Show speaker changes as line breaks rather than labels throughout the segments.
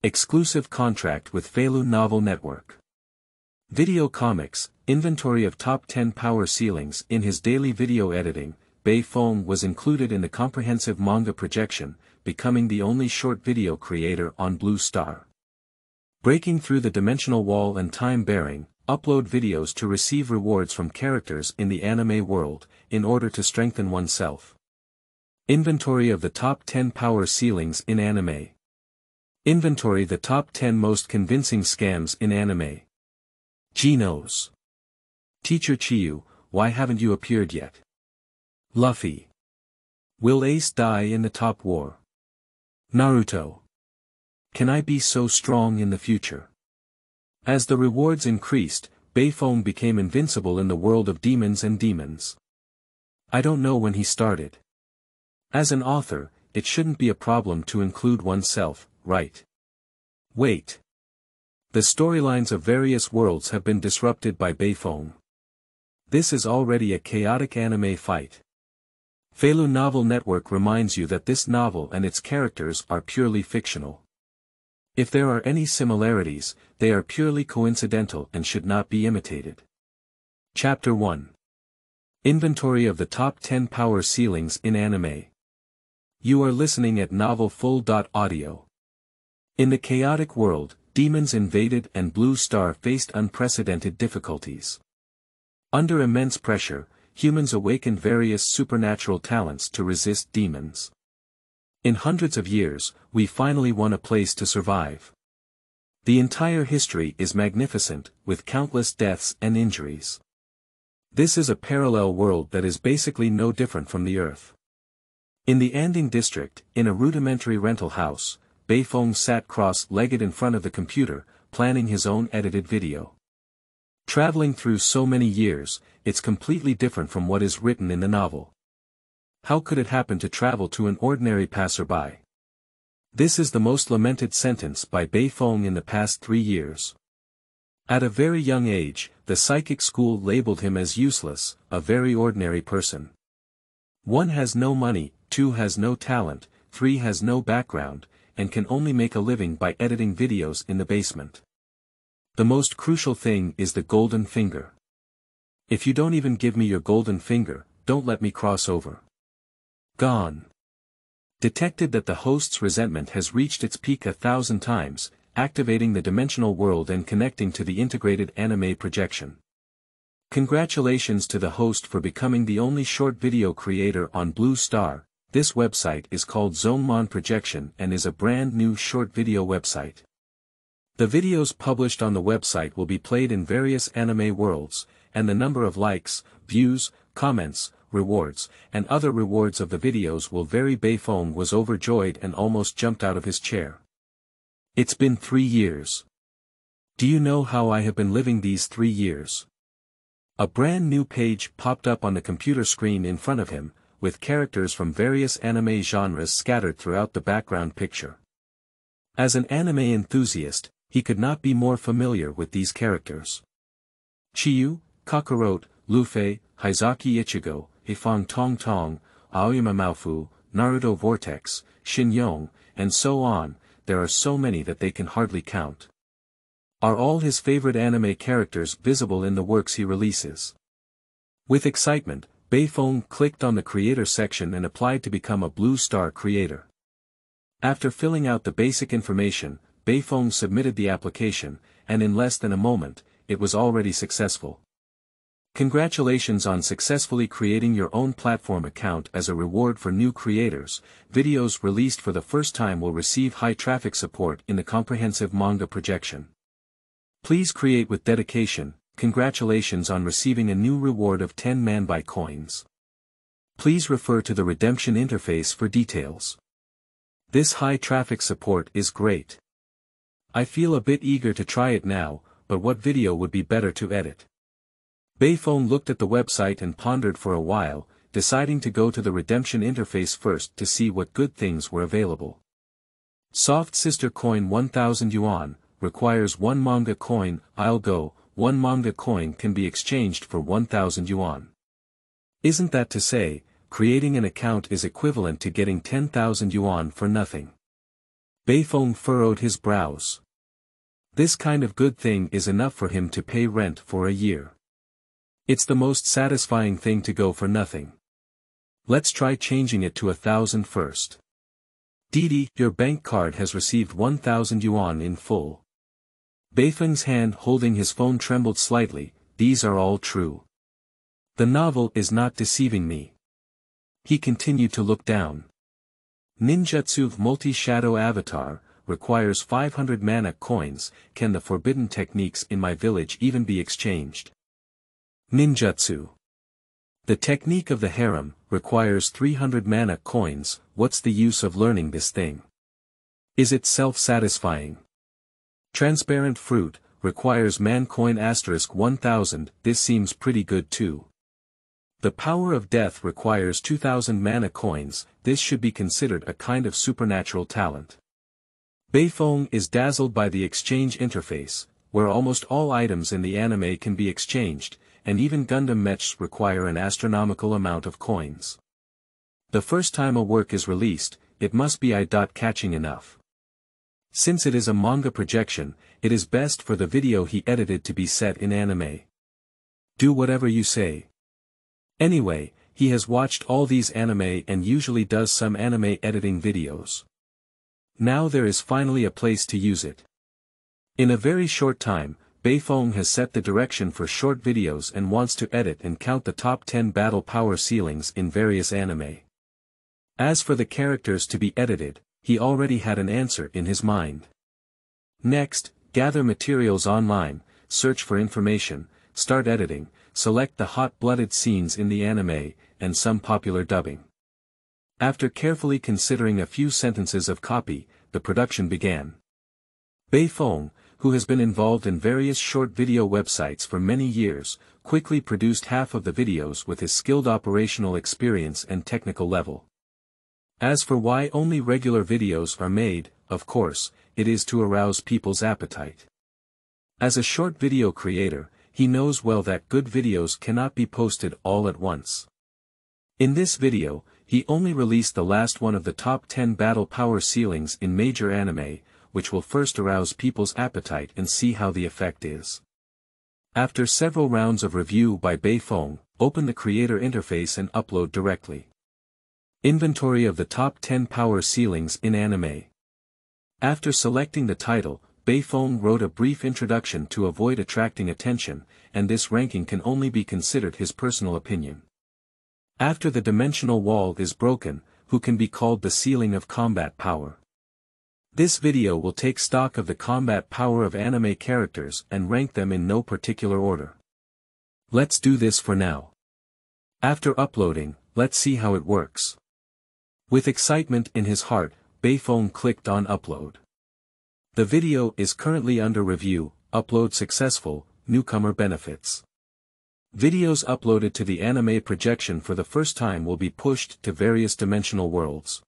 Exclusive contract with Feilu Novel Network. Video comics, inventory of top 10 power ceilings. In his daily video editing, Bei Feng was included in the comprehensive manga projection, becoming the only short video creator on Blue Star. Breaking through the dimensional wall and time-bearing, upload videos to receive rewards from characters in the anime world, in order to strengthen oneself. Inventory of the top 10 power ceilings in anime. Inventory the top 10 most convincing scams in anime. Jenos. Teacher Qiyu, why haven't you appeared yet? Luffy. Will Ace die in the top war? Naruto. Can I be so strong in the future? As the rewards increased, Beifeng became invincible in the world of demons and demons. I don't know when he started. As an author, it shouldn't be a problem to include oneself, right? Wait. The storylines of various worlds have been disrupted by Beifeng. This is already a chaotic anime fight. Feilu Novel Network reminds you that this novel and its characters are purely fictional. If there are any similarities, they are purely coincidental and should not be imitated. Chapter 1. Inventory of the top 10 power ceilings in anime. You are listening at novelfull.audio. In the chaotic world, demons invaded and Blue Star faced unprecedented difficulties. Under immense pressure, humans awakened various supernatural talents to resist demons. In hundreds of years, we finally won a place to survive. The entire history is magnificent, with countless deaths and injuries. This is a parallel world that is basically no different from the Earth. In the Anding district, in a rudimentary rental house, Beifeng sat cross-legged in front of the computer, planning his own edited video. Traveling through so many years, it's completely different from what is written in the novel. How could it happen to travel to an ordinary passerby? This is the most lamented sentence by Beifeng in the past 3 years. At a very young age, the psychic school labeled him as useless, a very ordinary person. 1 has no money, 2 has no talent, 3 has no background, and can only make a living by editing videos in the basement. The most crucial thing is the golden finger. If you don't even give me your golden finger, don't let me cross over. Gone. Detected that the host's resentment has reached its peak 1,000 times, activating the dimensional world and connecting to the integrated anime projection. Congratulations to the host for becoming the only short video creator on Blue Star. This website is called Zonemon Projection and is a brand new short video website. The videos published on the website will be played in various anime worlds, and the number of likes, views, comments, rewards, and other rewards of the videos will vary. Beifeng was overjoyed and almost jumped out of his chair. It's been 3 years. Do you know how I have been living these 3 years? A brand new page popped up on the computer screen in front of him, with characters from various anime genres scattered throughout the background picture. As an anime enthusiast, he could not be more familiar with these characters. Qiyu, Kakarot, Luffy, Hizaki Ichigo, Beifeng Tong Tong, Aoyama Maofu, Naruto Vortex, Shin Yong, and so on. There are so many that they can hardly count. Are all his favorite anime characters visible in the works he releases? With excitement, Beifeng clicked on the creator section and applied to become a Blue Star creator. After filling out the basic information, Beifeng submitted the application, and in less than a moment, it was already successful. Congratulations on successfully creating your own platform account. As a reward for new creators, videos released for the first time will receive high traffic support in the comprehensive manga projection. Please create with dedication. Congratulations on receiving a new reward of 10 manbai coins. Please refer to the redemption interface for details. This high traffic support is great. I feel a bit eager to try it now, but what video would be better to edit? Beifeng looked at the website and pondered for a while, deciding to go to the redemption interface first to see what good things were available. Soft Sister Coin 1000 yuan, requires 1 manga coin. I'll go. 1 manga coin can be exchanged for 1000 yuan. Isn't that to say, creating an account is equivalent to getting 10,000 yuan for nothing? Beifeng furrowed his brows. This kind of good thing is enough for him to pay rent for a year. It's the most satisfying thing to go for nothing. Let's try changing it to 1,000 first. Didi, your bank card has received 1,000 yuan in full. Beifeng's hand holding his phone trembled slightly. These are all true. The novel is not deceiving me. He continued to look down. Ninjutsu multi-shadow avatar, requires 500 mana coins. Can the forbidden techniques in my village even be exchanged? Ninjutsu. The technique of the harem, requires 300 mana coins. What's the use of learning this thing? Is it self-satisfying? Transparent fruit, requires man coin * 1000, this seems pretty good too. The power of death requires 2000 mana coins, this should be considered a kind of supernatural talent. Beifeng is dazzled by the exchange interface, where almost all items in the anime can be exchanged, and even Gundam mechs require an astronomical amount of coins. The first time a work is released, it must be eye-catching enough. Since it is a manga projection, it is best for the video he edited to be set in anime. Do whatever you say. Anyway, he has watched all these anime and usually does some anime editing videos. Now there is finally a place to use it. In a very short time, Beifeng has set the direction for short videos and wants to edit and count the top 10 battle power ceilings in various anime. As for the characters to be edited, he already had an answer in his mind. Next, gather materials online, search for information, start editing, select the hot-blooded scenes in the anime, and some popular dubbing. After carefully considering a few sentences of copy, the production began. Beifeng, who has been involved in various short video websites for many years, quickly produced half of the videos with his skilled operational experience and technical level. As for why only regular videos are made, of course, it is to arouse people's appetite. As a short video creator, he knows well that good videos cannot be posted all at once. In this video, he only released the last one of the top 10 battle power ceilings in major anime, which will first arouse people's appetite and see how the effect is. After several rounds of review by Beifeng, open the creator interface and upload directly. Inventory of the top 10 power ceilings in anime. After selecting the title, Beifeng wrote a brief introduction to avoid attracting attention, and this ranking can only be considered his personal opinion. After the dimensional wall is broken, who can be called the ceiling of combat power. This video will take stock of the combat power of anime characters and rank them in no particular order. Let's do this for now. After uploading, let's see how it works. With excitement in his heart, Beifeng clicked on upload. The video is currently under review, upload successful, newcomer benefits. Videos uploaded to the anime projection for the first time will be pushed to various dimensional worlds.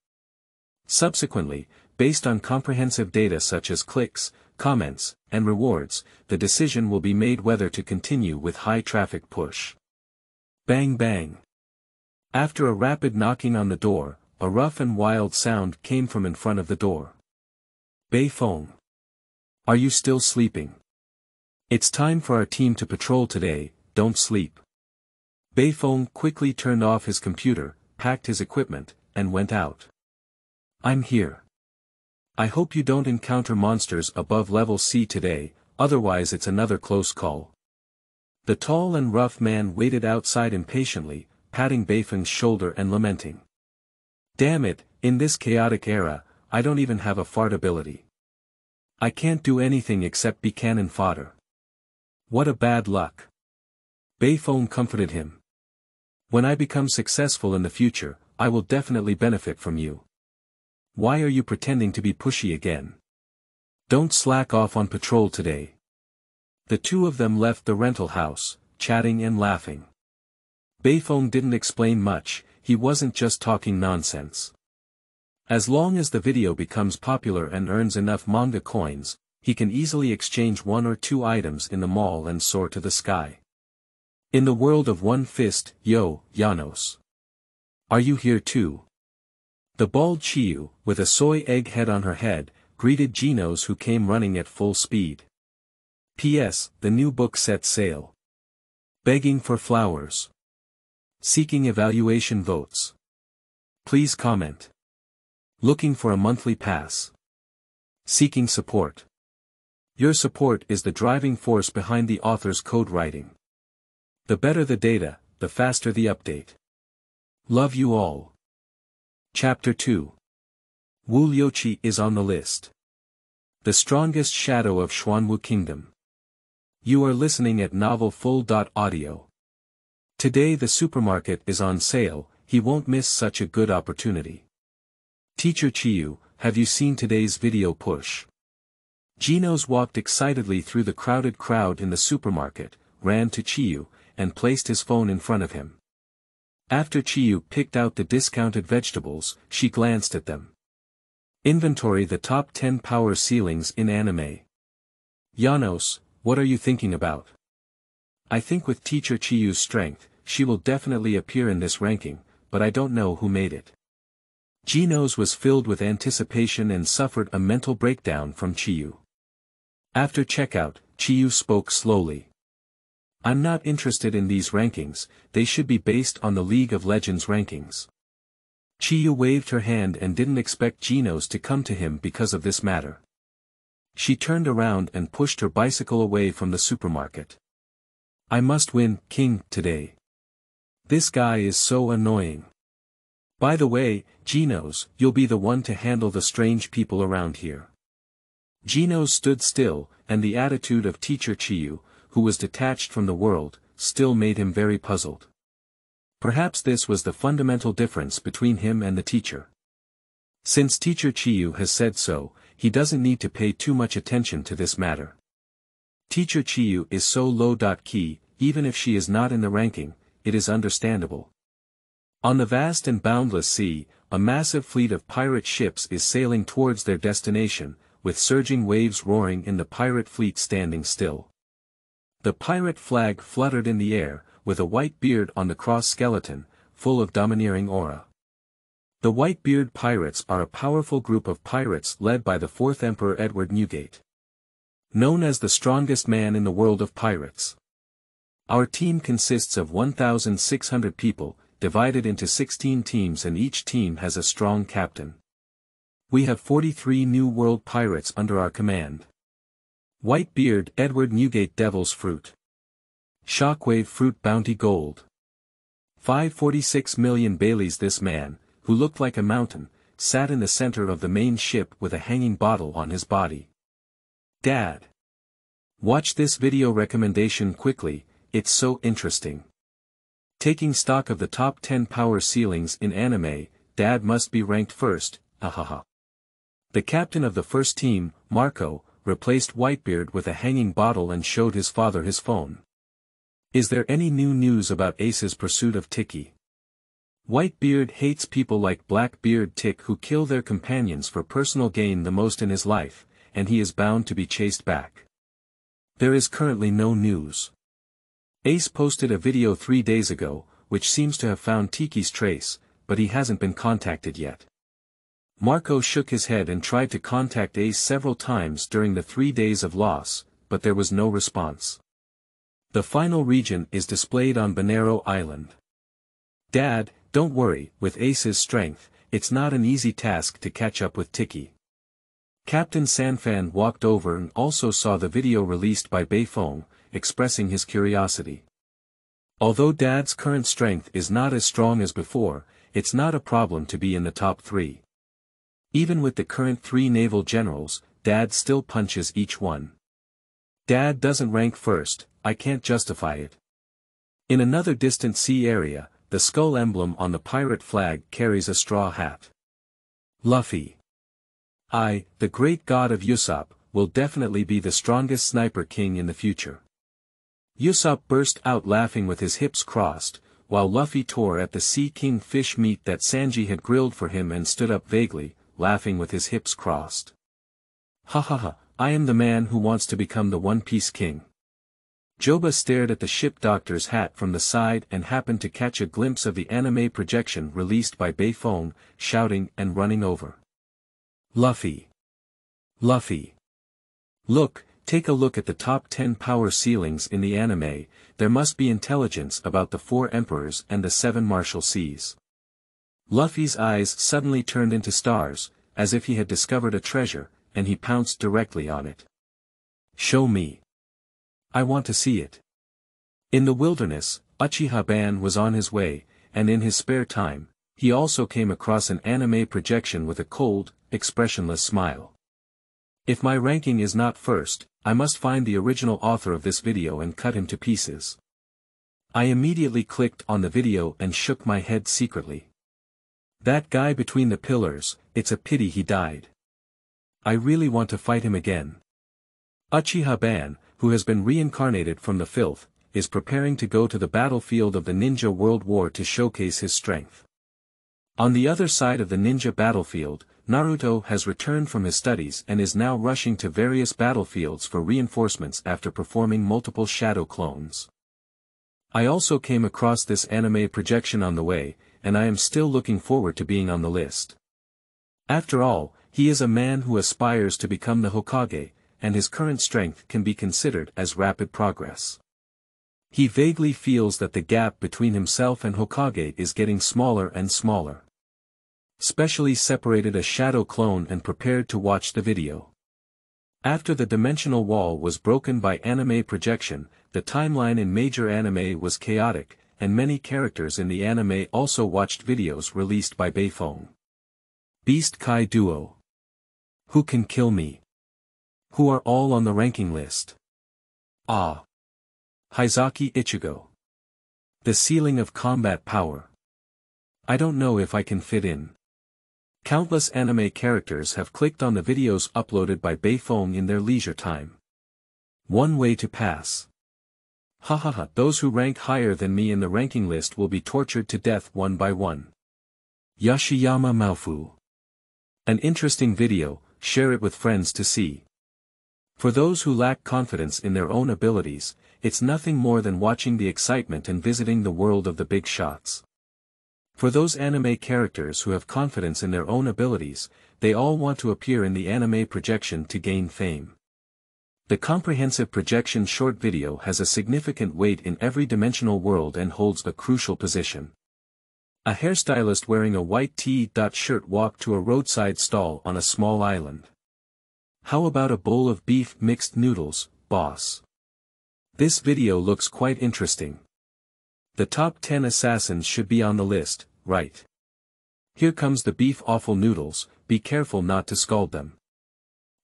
Subsequently, based on comprehensive data such as clicks, comments, and rewards, the decision will be made whether to continue with high traffic push. Bang bang. After a rapid knocking on the door, a rough and wild sound came from in front of the door. Beifeng. Are you still sleeping? It's time for our team to patrol today, don't sleep. Beifeng quickly turned off his computer, packed his equipment, and went out. I'm here. I hope you don't encounter monsters above level C today, otherwise it's another close call. The tall and rough man waited outside impatiently, patting Beifeng's shoulder and lamenting. Damn it, in this chaotic era, I don't even have a fart ability. I can't do anything except be cannon fodder. What a bad luck. Beifeng comforted him. When I become successful in the future, I will definitely benefit from you. Why are you pretending to be pushy again? Don't slack off on patrol today. The two of them left the rental house, chatting and laughing. Beifeng didn't explain much, he wasn't just talking nonsense. As long as the video becomes popular and earns enough manga coins, he can easily exchange 1 or 2 items in the mall and soar to the sky. In the world of One Fist, yo, Jenos. Are you here too? The bald Qiyu, with a soy egg head on her head, greeted Jenos, who came running at full speed. P.S. The new book set sail. Begging for flowers. Seeking evaluation votes. Please comment. Looking for a monthly pass. Seeking support. Your support is the driving force behind the author's code writing. The better the data, the faster the update. Love you all. Chapter 2. Wu Liuqi is on the list. The strongest shadow of Xuanwu Kingdom. You are listening at novelfull.audio. Today the supermarket is on sale, he won't miss such a good opportunity. Teacher Qiyu, have you seen today's video push? Jenos walked excitedly through the crowded crowd in the supermarket, ran to Qiyu, and placed his phone in front of him. After Qiyu picked out the discounted vegetables, she glanced at them. Inventory: the top 10 power ceilings in anime. Jenos, what are you thinking about? I think with Teacher Qiyu's strength, she will definitely appear in this ranking, but I don't know who made it. Jenos was filled with anticipation and suffered a mental breakdown from Qiyu. After checkout, Qiyu spoke slowly. I'm not interested in these rankings, they should be based on the League of Legends rankings. Qiyu waved her hand and didn't expect Jenos to come to him because of this matter. She turned around and pushed her bicycle away from the supermarket. I must win, King, today. This guy is so annoying. By the way, Jenos, you'll be the one to handle the strange people around here. Jenos stood still, and the attitude of Teacher Qiyu, who was detached from the world, still made him very puzzled. Perhaps this was the fundamental difference between him and the teacher. Since Teacher Qiyu has said so, he doesn't need to pay too much attention to this matter. Teacher Qiyu is so low-key, even if she is not in the ranking, it is understandable. On the vast and boundless sea, a massive fleet of pirate ships is sailing towards their destination, with surging waves roaring and the pirate fleet standing still. The pirate flag fluttered in the air, with a white beard on the cross skeleton, full of domineering aura. The Whitebeard pirates are a powerful group of pirates led by the 4th Emperor Edward Newgate. Known as the strongest man in the world of pirates. Our team consists of 1,600 people, divided into 16 teams, and each team has a strong captain. We have 43 New World pirates under our command. Whitebeard Edward Newgate Devil's Fruit. Shockwave Fruit Bounty Gold. 546 million Baileys. This man, who looked like a mountain, sat in the center of the main ship with a hanging bottle on his body. Dad. Watch this video recommendation quickly, it's so interesting. Taking stock of the top 10 power ceilings in anime, Dad must be ranked first, ahaha. The captain of the first team, Marco, replaced Whitebeard with a hanging bottle and showed his father his phone. Is there any new news about Ace's pursuit of Tiki? Whitebeard hates people like Blackbeard Tick who kill their companions for personal gain the most in his life, and he is bound to be chased back. There is currently no news. Ace posted a video 3 days ago, which seems to have found Tiki's trace, but he hasn't been contacted yet. Marco shook his head and tried to contact Ace several times during the 3 days of loss, but there was no response. The final region is displayed on Bonero Island. Dad, don't worry, with Ace's strength, it's not an easy task to catch up with Tiki. Captain Sanfan walked over and also saw the video released by Bei Feng, expressing his curiosity. Although Dad's current strength is not as strong as before, it's not a problem to be in the top 3. Even with the current 3 naval generals, Dad still punches each one. Dad doesn't rank first, I can't justify it. In another distant sea area, the skull emblem on the pirate flag carries a straw hat. Luffy. I, the great god of Usopp, will definitely be the strongest sniper king in the future. Usopp burst out laughing with his hips crossed, while Luffy tore at the Sea King fish meat that Sanji had grilled for him and stood up vaguely, laughing with his hips crossed. Ha ha ha, I am the man who wants to become the One Piece king. Joba stared at the ship doctor's hat from the side and happened to catch a glimpse of the anime projection released by Beifeng, shouting and running over. Luffy. Luffy. Look, take a look at the top 10 power ceilings in the anime. There must be intelligence about the 4 emperors and the 7 martial seas. Luffy's eyes suddenly turned into stars, as if he had discovered a treasure, and he pounced directly on it. Show me. I want to see it. In the wilderness, Uchiha-ban was on his way, and in his spare time, he also came across an anime projection with a cold, expressionless smile. If my ranking is not first, I must find the original author of this video and cut him to pieces. I immediately clicked on the video and shook my head secretly. That guy between the pillars, it's a pity he died. I really want to fight him again. Uchiha-ban, who has been reincarnated from the filth, is preparing to go to the battlefield of the Ninja World War to showcase his strength. On the other side of the ninja battlefield, Naruto has returned from his studies and is now rushing to various battlefields for reinforcements after performing multiple shadow clones. I also came across this anime projection on the way, and I am still looking forward to being on the list. After all, he is a man who aspires to become the Hokage, and his current strength can be considered as rapid progress. He vaguely feels that the gap between himself and Hokage is getting smaller and smaller. Specially separated a shadow clone and prepared to watch the video. After the dimensional wall was broken by anime projection, the timeline in major anime was chaotic, and many characters in the anime also watched videos released by Bei Feng. Beast Kai Duo. Who can kill me? Who are all on the ranking list? Ah. Hizaki Ichigo. The ceiling of combat power. I don't know if I can fit in. Countless anime characters have clicked on the videos uploaded by Bei Feng in their leisure time. One way to pass. Hahaha, those who rank higher than me in the ranking list will be tortured to death one by one. Yoshiyama Maofu. An interesting video, share it with friends to see. For those who lack confidence in their own abilities, it's nothing more than watching the excitement and visiting the world of the big shots. For those anime characters who have confidence in their own abilities, they all want to appear in the anime projection to gain fame. The comprehensive projection short video has a significant weight in every dimensional world and holds a crucial position. A hairstylist wearing a white T-shirt walked to a roadside stall on a small island. How about a bowl of beef mixed noodles, boss? This video looks quite interesting. The top 10 assassins should be on the list, right? Here comes the beef offal noodles, be careful not to scald them.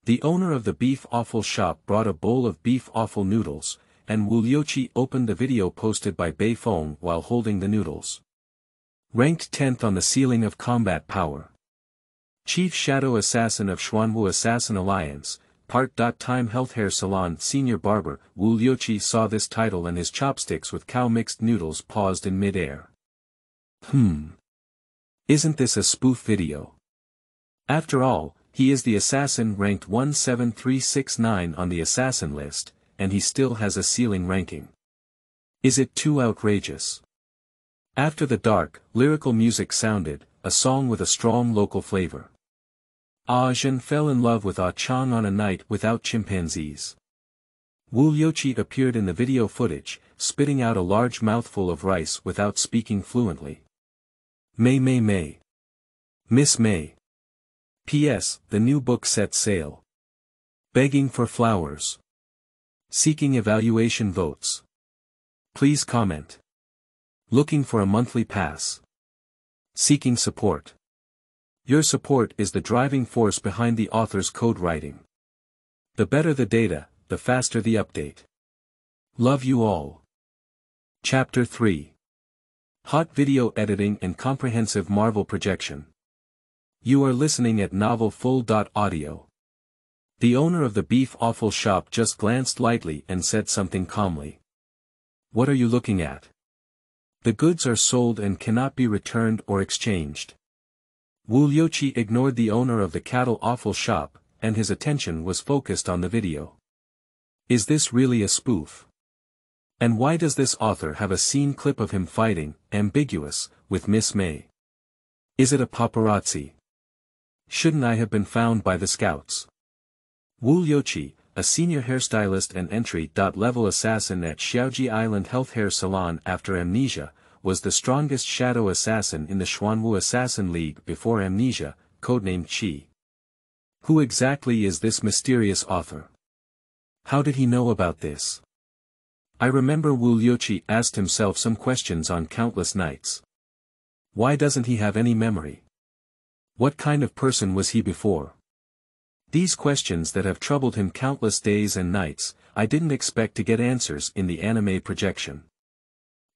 The owner of the beef offal shop brought a bowl of beef offal noodles, and Liuqi opened the video posted by Bei Feng while holding the noodles. Ranked 10th on the ceiling of combat power. Chief Shadow Assassin of Xuanwu Assassin Alliance, Part-Time Health Hair Salon Senior Barber. Liuqi saw this title and his chopsticks with cow mixed noodles paused in mid-air. Isn't this a spoof video? After all, he is the assassin ranked 17369 on the assassin list, and he still has a ceiling ranking. Is it too outrageous? After the dark, lyrical music sounded, a song with a strong local flavor. Ah Zhen fell in love with Ah Chang on a night without chimpanzees. Liuqi appeared in the video footage, spitting out a large mouthful of rice without speaking fluently. May. Miss May. P.S. The new book sets sail. Begging for flowers. Seeking evaluation votes. Please comment. Looking for a monthly pass. Seeking support. Your support is the driving force behind the author's code writing. The better the data, the faster the update. Love you all. Chapter 3. Hot Video Editing and Comprehensive Marvel Projection. You are listening at novelfull.audio. The owner of the beef offal shop just glanced lightly and said something calmly. What are you looking at? The goods are sold and cannot be returned or exchanged. Liuqi ignored the owner of the cattle offal shop, and his attention was focused on the video. Is this really a spoof? And why does this author have a scene clip of him fighting, ambiguous, with Miss May? Is it a paparazzi? Shouldn't I have been found by the scouts? Liuqi, a senior hairstylist and entry-level assassin at Xiaoji Island Health Hair Salon after amnesia, was the strongest shadow assassin in the Xuanwu Assassin League before amnesia, codenamed Qi. Who exactly is this mysterious author? How did he know about this? I remember Liuqi asked himself some questions on countless nights. Why doesn't he have any memory? What kind of person was he before? These questions that have troubled him countless days and nights, I didn't expect to get answers in the anime projection.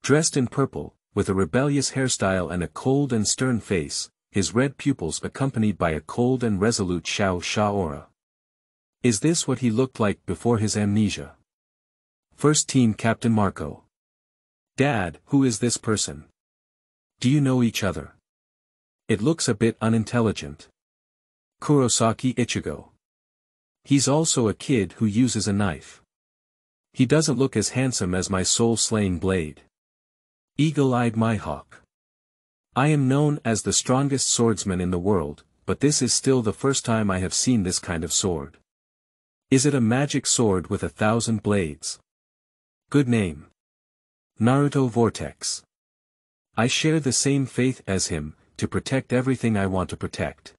Dressed in purple, with a rebellious hairstyle and a cold and stern face, his red pupils accompanied by a cold and resolute Xiao aura. Is this what he looked like before his amnesia? First Team Captain Marco. Dad, who is this person? Do you know each other? It looks a bit unintelligent. Kurosaki Ichigo. He's also a kid who uses a knife. He doesn't look as handsome as my soul-slaying blade. Eagle-eyed Mihawk. I am known as the strongest swordsman in the world, but this is still the first time I have seen this kind of sword. Is it a magic sword with 1,000 blades? Good name. Naruto Vortex. I share the same faith as him, to protect everything I want to protect.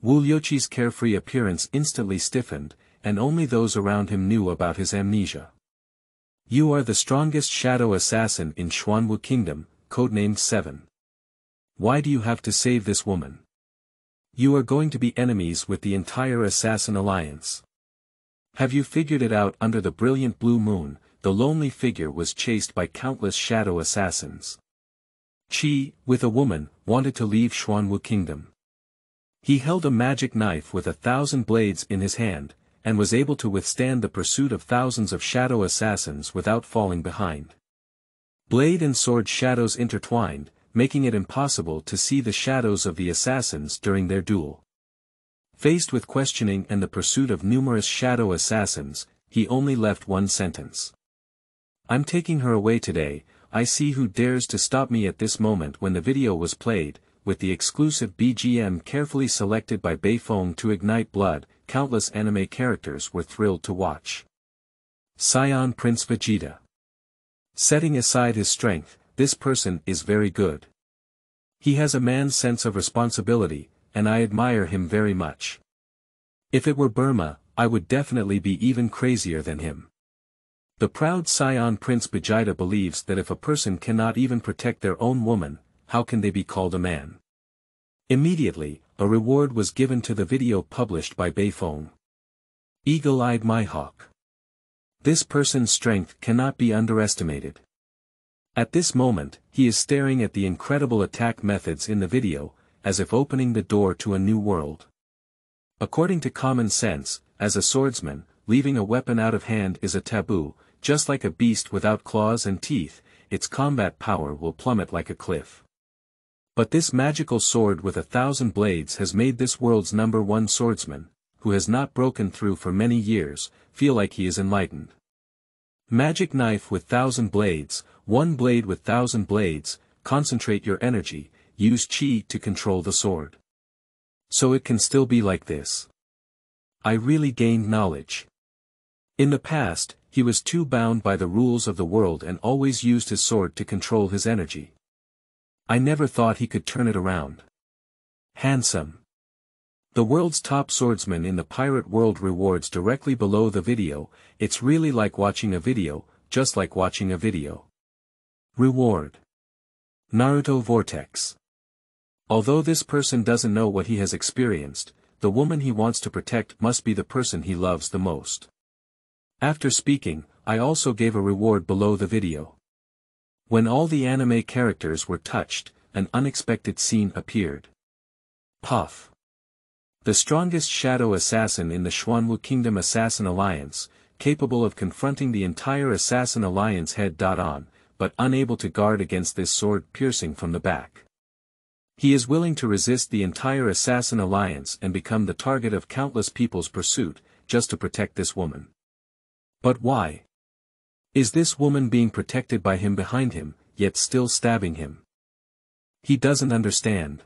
Liuqi's carefree appearance instantly stiffened, and only those around him knew about his amnesia. You are the strongest shadow assassin in Xuanwu Kingdom, codenamed 7. Why do you have to save this woman? You are going to be enemies with the entire Assassin Alliance. Have you figured it out? Under the brilliant blue moon, the lonely figure was chased by countless shadow assassins. Qi, with a woman, wanted to leave Xuanwu Kingdom. He held a magic knife with 1,000 blades in his hand, and was able to withstand the pursuit of thousands of shadow assassins without falling behind. Blade and sword shadows intertwined, making it impossible to see the shadows of the assassins during their duel. Faced with questioning and the pursuit of numerous shadow assassins, he only left one sentence. I'm taking her away today. I see who dares to stop me. At this moment when the video was played, with the exclusive BGM carefully selected by Bei Feng to ignite blood, countless anime characters were thrilled to watch. Scion Prince Vegeta. Setting aside his strength, this person is very good. He has a man's sense of responsibility, and I admire him very much. If it were Burma, I would definitely be even crazier than him. The proud Scion Prince Vegeta believes that if a person cannot even protect their own woman, how can they be called a man? Immediately, a reward was given to the video published by Bei Feng. Eagle-eyed Mihawk. This person's strength cannot be underestimated. At this moment, he is staring at the incredible attack methods in the video, as if opening the door to a new world. According to common sense, as a swordsman, leaving a weapon out of hand is a taboo. Just like a beast without claws and teeth, its combat power will plummet like a cliff. But this magical sword with 1,000 blades has made this world's #1 swordsman, who has not broken through for many years, feel like he is enlightened. Magic knife with 1,000 blades, one blade with 1,000 blades, concentrate your energy, use Qi to control the sword. So it can still be like this. I really gained knowledge. In the past, he was too bound by the rules of the world and always used his sword to control his energy. I never thought he could turn it around. Handsome. The world's top swordsman in the pirate world rewards directly below the video. It's really like watching a video, just like watching a video. Reward. Naruto Vortex. Although this person doesn't know what he has experienced, the woman he wants to protect must be the person he loves the most. After speaking, I also gave a reward below the video. When all the anime characters were touched, an unexpected scene appeared. Puff. The strongest shadow assassin in the Xuanwu Kingdom Assassin Alliance, capable of confronting the entire Assassin Alliance head-on, but unable to guard against this sword piercing from the back. He is willing to resist the entire Assassin Alliance and become the target of countless people's pursuit, just to protect this woman. But why? Is this woman being protected by him behind him, yet still stabbing him? He doesn't understand.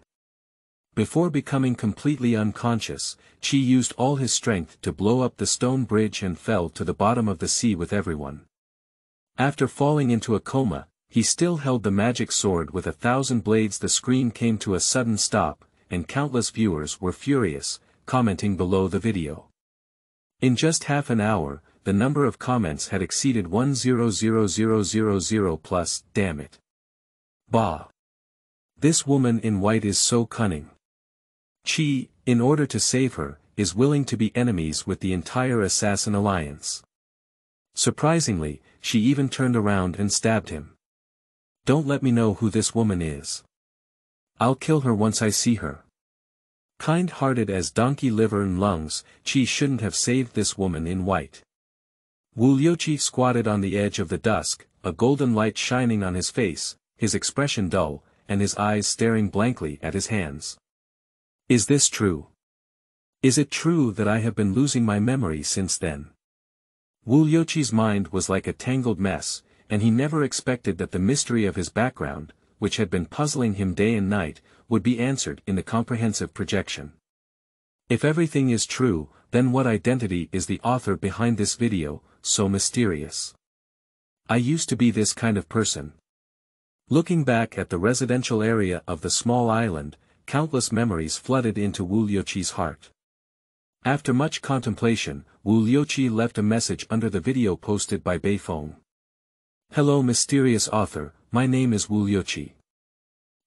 Before becoming completely unconscious, Qiyu used all his strength to blow up the stone bridge and fell to the bottom of the sea with everyone. After falling into a coma, he still held the magic sword with 1,000 blades. The screen came to a sudden stop, and countless viewers were furious, commenting below the video. In just half an hour, the number of comments had exceeded 100,000 plus. Damn it. Bah. This woman in white is so cunning. Qiyu, in order to save her, is willing to be enemies with the entire assassin alliance. Surprisingly, she even turned around and stabbed him. Don't let me know who this woman is. I'll kill her once I see her. Kind-hearted as donkey liver and lungs, Qiyu shouldn't have saved this woman in white. Liuqi squatted on the edge of the dusk, a golden light shining on his face, his expression dull, and his eyes staring blankly at his hands. Is this true? Is it true that I have been losing my memory since then? Liuqi's mind was like a tangled mess, and he never expected that the mystery of his background, which had been puzzling him day and night, would be answered in the comprehensive projection. If everything is true, then what identity is the author behind this video, so mysterious? I used to be this kind of person. Looking back at the residential area of the small island, countless memories flooded into Liuqi's heart. After much contemplation, Liuqi left a message under the video posted by Bei Feng. Hello mysterious author, my name is Liuqi.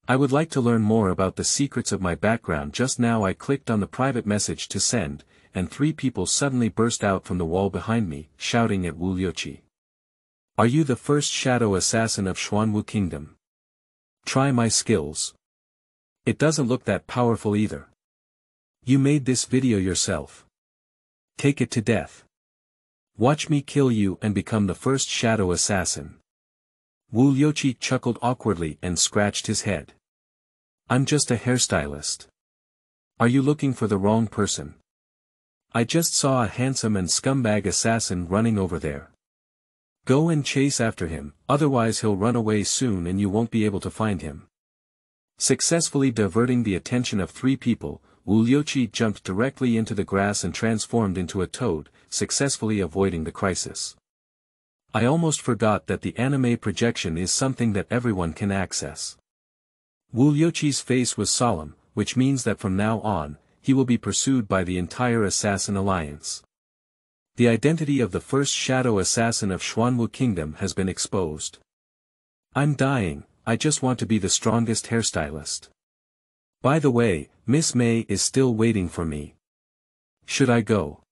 I would like to learn more about the secrets of my background. Just now I clicked on the private message to send, and 3 people suddenly burst out from the wall behind me, shouting at Liuqi. Are you the first shadow assassin of Xuanwu Kingdom? Try my skills. It doesn't look that powerful either. You made this video yourself. Take it to death. Watch me kill you and become the first shadow assassin. Liuqi chuckled awkwardly and scratched his head. I'm just a hairstylist. Are you looking for the wrong person? I just saw a handsome and scumbag assassin running over there. Go and chase after him, otherwise he'll run away soon and you won't be able to find him. Successfully diverting the attention of 3 people, Liuqi jumped directly into the grass and transformed into a toad, successfully avoiding the crisis. I almost forgot that the anime projection is something that everyone can access. Liuqi's face was solemn, which means that from now on, he will be pursued by the entire assassin alliance. The identity of the first shadow assassin of Xuanwu Kingdom has been exposed. I'm dying, I just want to be the strongest hairstylist. By the way, Miss May is still waiting for me. Should I go?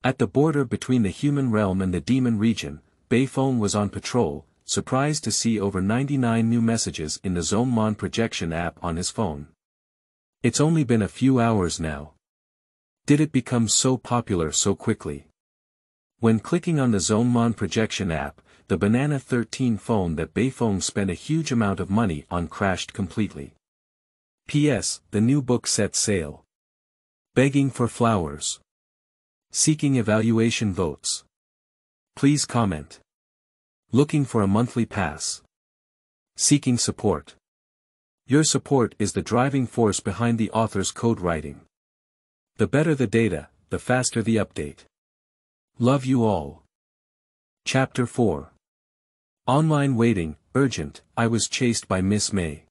At the border between the human realm and the demon region, Beifeng was on patrol, surprised to see over 99 new messages in the Zonmon projection app on his phone. It's only been a few hours now. Did it become so popular so quickly? When clicking on the Zonmon projection app, the Banana 13 phone that Beifeng spent a huge amount of money on crashed completely. P.S. The new book sets sail. Begging for flowers. Seeking evaluation votes. Please comment. Looking for a monthly pass. Seeking support. Your support is the driving force behind the author's code writing. The better the data, the faster the update. Love you all. Chapter 4. Online waiting, urgent, I was chased by Miss May.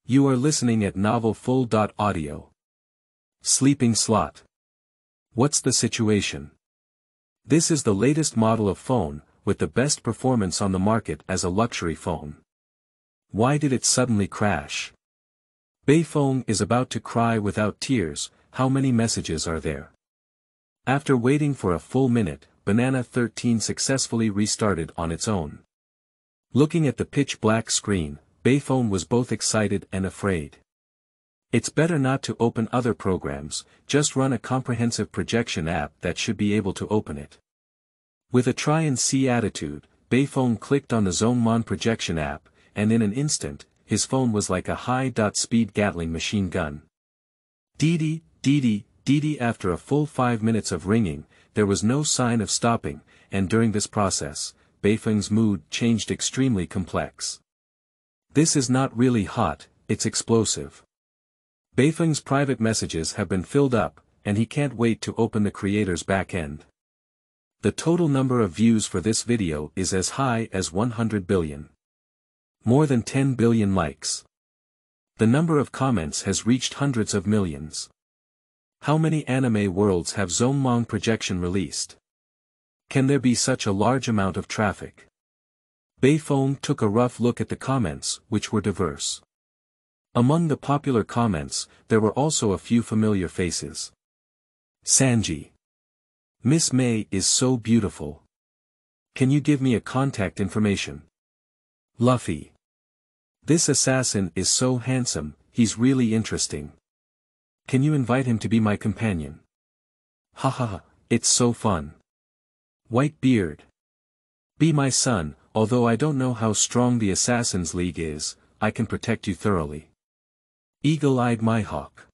You are listening at novelfull.audio. Sleeping slot. What's the situation? This is the latest model of phone, with the best performance on the market as a luxury phone. Why did it suddenly crash? Beifeng is about to cry without tears. How many messages are there? After waiting for a full minute, Banana 13 successfully restarted on its own. Looking at the pitch-black screen, Beifeng was both excited and afraid. It's better not to open other programs, just run a comprehensive projection app that should be able to open it. With a try-and-see attitude, Beifeng clicked on the Zonmon projection app, and in an instant, his phone was like a high-speed Gatling machine gun. Dee dee. After a full 5 minutes of ringing, there was no sign of stopping, and during this process, Beifeng's mood changed extremely complex. This is not really hot, it's explosive. Beifeng's private messages have been filled up, and he can't wait to open the creator's backend. The total number of views for this video is as high as 100 billion. More than 10 billion likes. The number of comments has reached hundreds of millions. How many anime worlds have Zongmong projection released? Can there be such a large amount of traffic? Beifeng took a rough look at the comments, which were diverse. Among the popular comments, there were also a few familiar faces. Sanji. Miss May is so beautiful. Can you give me a contact information? Luffy. This assassin is so handsome, he's really interesting. Can you invite him to be my companion? Haha, it's so fun. Whitebeard. Be my son, although I don't know how strong the Assassin's League is, I can protect you thoroughly. Eagle-eyed Mihawk.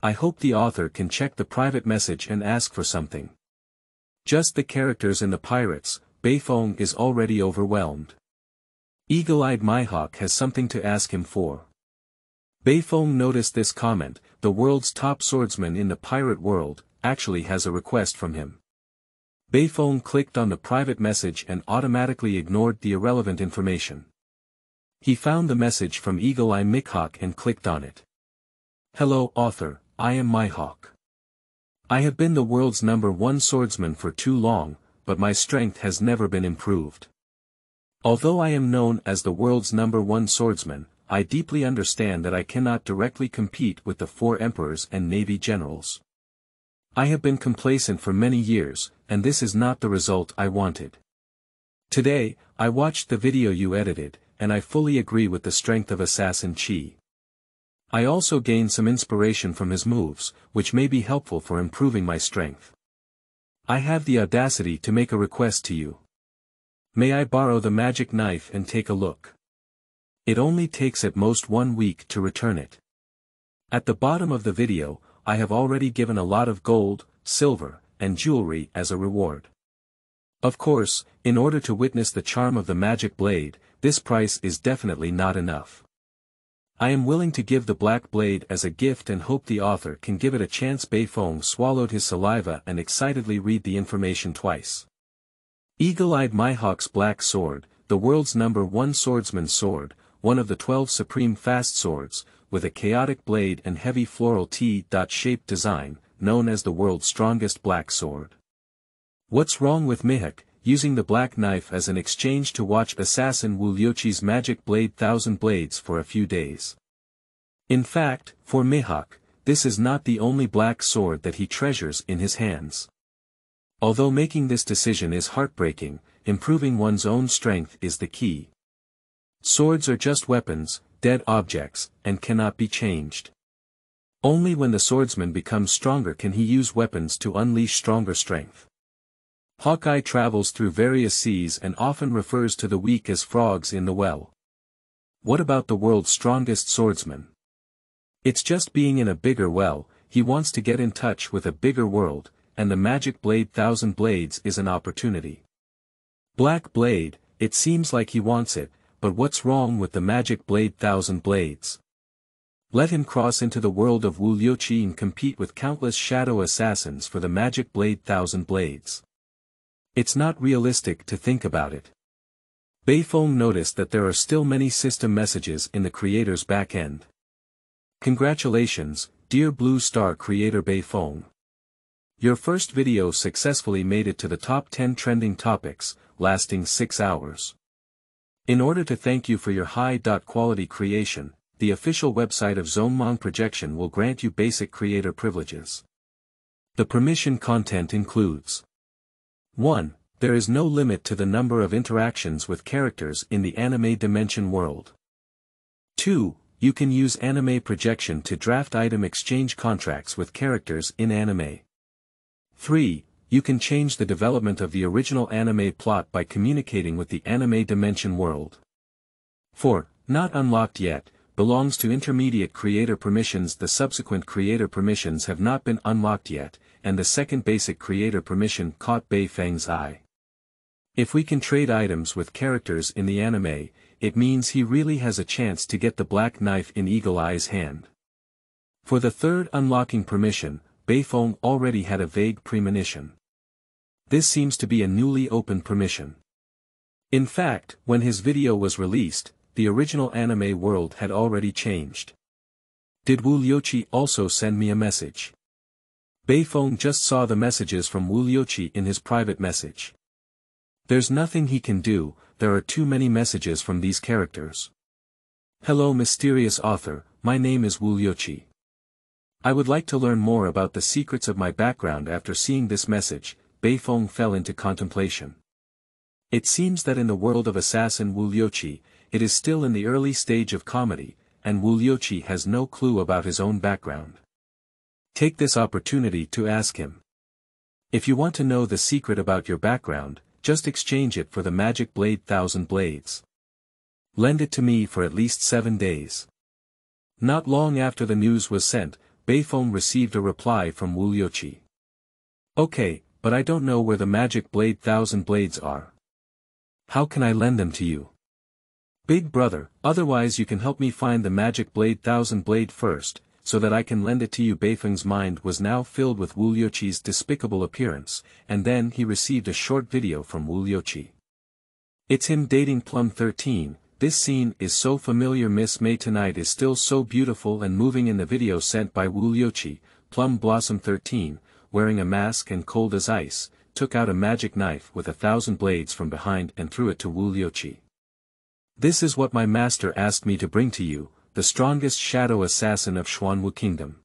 I hope the author can check the private message and ask for something. Just the characters in the pirates, Beifeng is already overwhelmed. Eagle-eyed Mihawk has something to ask him for. Beifeng noticed this comment, the world's top swordsman in the pirate world, actually has a request from him. Beifeng clicked on the private message and automatically ignored the irrelevant information. He found the message from Eagle-Eye Mihawk and clicked on it. Hello author, I am Mihawk. I have been the world's #1 swordsman for too long, but my strength has never been improved. Although I am known as the world's #1 swordsman, I deeply understand that I cannot directly compete with the 4 emperors and navy generals. I have been complacent for many years, and this is not the result I wanted. Today, I watched the video you edited, and I fully agree with the strength of Assassin Qi. I also gained some inspiration from his moves, which may be helpful for improving my strength. I have the audacity to make a request to you. May I borrow the magic knife and take a look? It only takes at most 1 week to return it. At the bottom of the video, I have already given a lot of gold, silver, and jewelry as a reward. Of course, in order to witness the charm of the magic blade, this price is definitely not enough. I am willing to give the black blade as a gift and hope the author can give it a chance. Beifeng swallowed his saliva and excitedly read the information twice. Eagle-eyed Mihawk's black sword, the world's #1 swordsman's sword, one of the 12 supreme fast swords, with a chaotic blade and heavy floral T-shaped design, known as the world's strongest black sword. What's wrong with Mihawk, using the black knife as an exchange to watch assassin Wu Liuqi's magic blade 1,000 blades for a few days? In fact, for Mihawk, this is not the only black sword that he treasures in his hands. Although making this decision is heartbreaking, improving one's own strength is the key. Swords are just weapons, dead objects, and cannot be changed. Only when the swordsman becomes stronger can he use weapons to unleash stronger strength. Hawkeye travels through various seas and often refers to the weak as frogs in the well. What about the world's strongest swordsman? It's just being in a bigger well, he wants to get in touch with a bigger world, and the magic blade 1,000 blades is an opportunity. Black blade, it seems like he wants it, but what's wrong with the magic blade 1,000 blades? Let him cross into the world of Wu Liuqi and compete with countless shadow assassins for the magic blade 1,000 blades. It's not realistic to think about it. Beifeng noticed that there are still many system messages in the creator's backend. Congratulations, dear Blue Star creator Beifeng. Your first video successfully made it to the top 10 trending topics, lasting 6 hours. In order to thank you for your high-quality creation, the official website of Zongmong Projection will grant you basic creator privileges. The permission content includes: 1. There is no limit to the number of interactions with characters in the anime dimension world. 2. You can use anime projection to draft item exchange contracts with characters in anime. 3. You can change the development of the original anime plot by communicating with the anime dimension world. 4. Not unlocked yet, belongs to intermediate creator permissions. The subsequent creator permissions have not been unlocked yet, and the second basic creator permission caught Bei Feng's eye. If we can trade items with characters in the anime, it means he really has a chance to get the black knife in Eagle Eye's hand. For the third unlocking permission, Beifeng already had a vague premonition. This seems to be a newly opened permission. In fact, when his video was released, the original anime world had already changed. Did Liuqi also send me a message? Beifeng just saw the messages from Liuqi in his private message. There's nothing he can do, there are too many messages from these characters. Hello mysterious author, my name is Liuqi. I would like to learn more about the secrets of my background. After seeing this message, Beifeng fell into contemplation. It seems that in the world of assassin Liuqi, it is still in the early stage of comedy, and Liuqi has no clue about his own background. Take this opportunity to ask him. If you want to know the secret about your background, just exchange it for the magic blade 1000 blades. Lend it to me for at least 7 days. Not long after the news was sent, Beifeng received a reply from Liuqi. Okay, but I don't know where the magic blade 1000 blades are. How can I lend them to you? Big brother, otherwise you can help me find the magic blade 1000 blade first, so that I can lend it to you. Beifeng's mind was now filled with Liuqi's despicable appearance, and then he received a short video from Liuqi. It's him dating Plum 13, this scene is so familiar. Miss May tonight is still so beautiful and moving. In the video sent by Liuqi, Plum Blossom 13, wearing a mask and cold as ice, took out a magic knife with 1000 blades from behind and threw it to Liuqi. This is what my master asked me to bring to you, the strongest shadow assassin of Xuanwu Kingdom.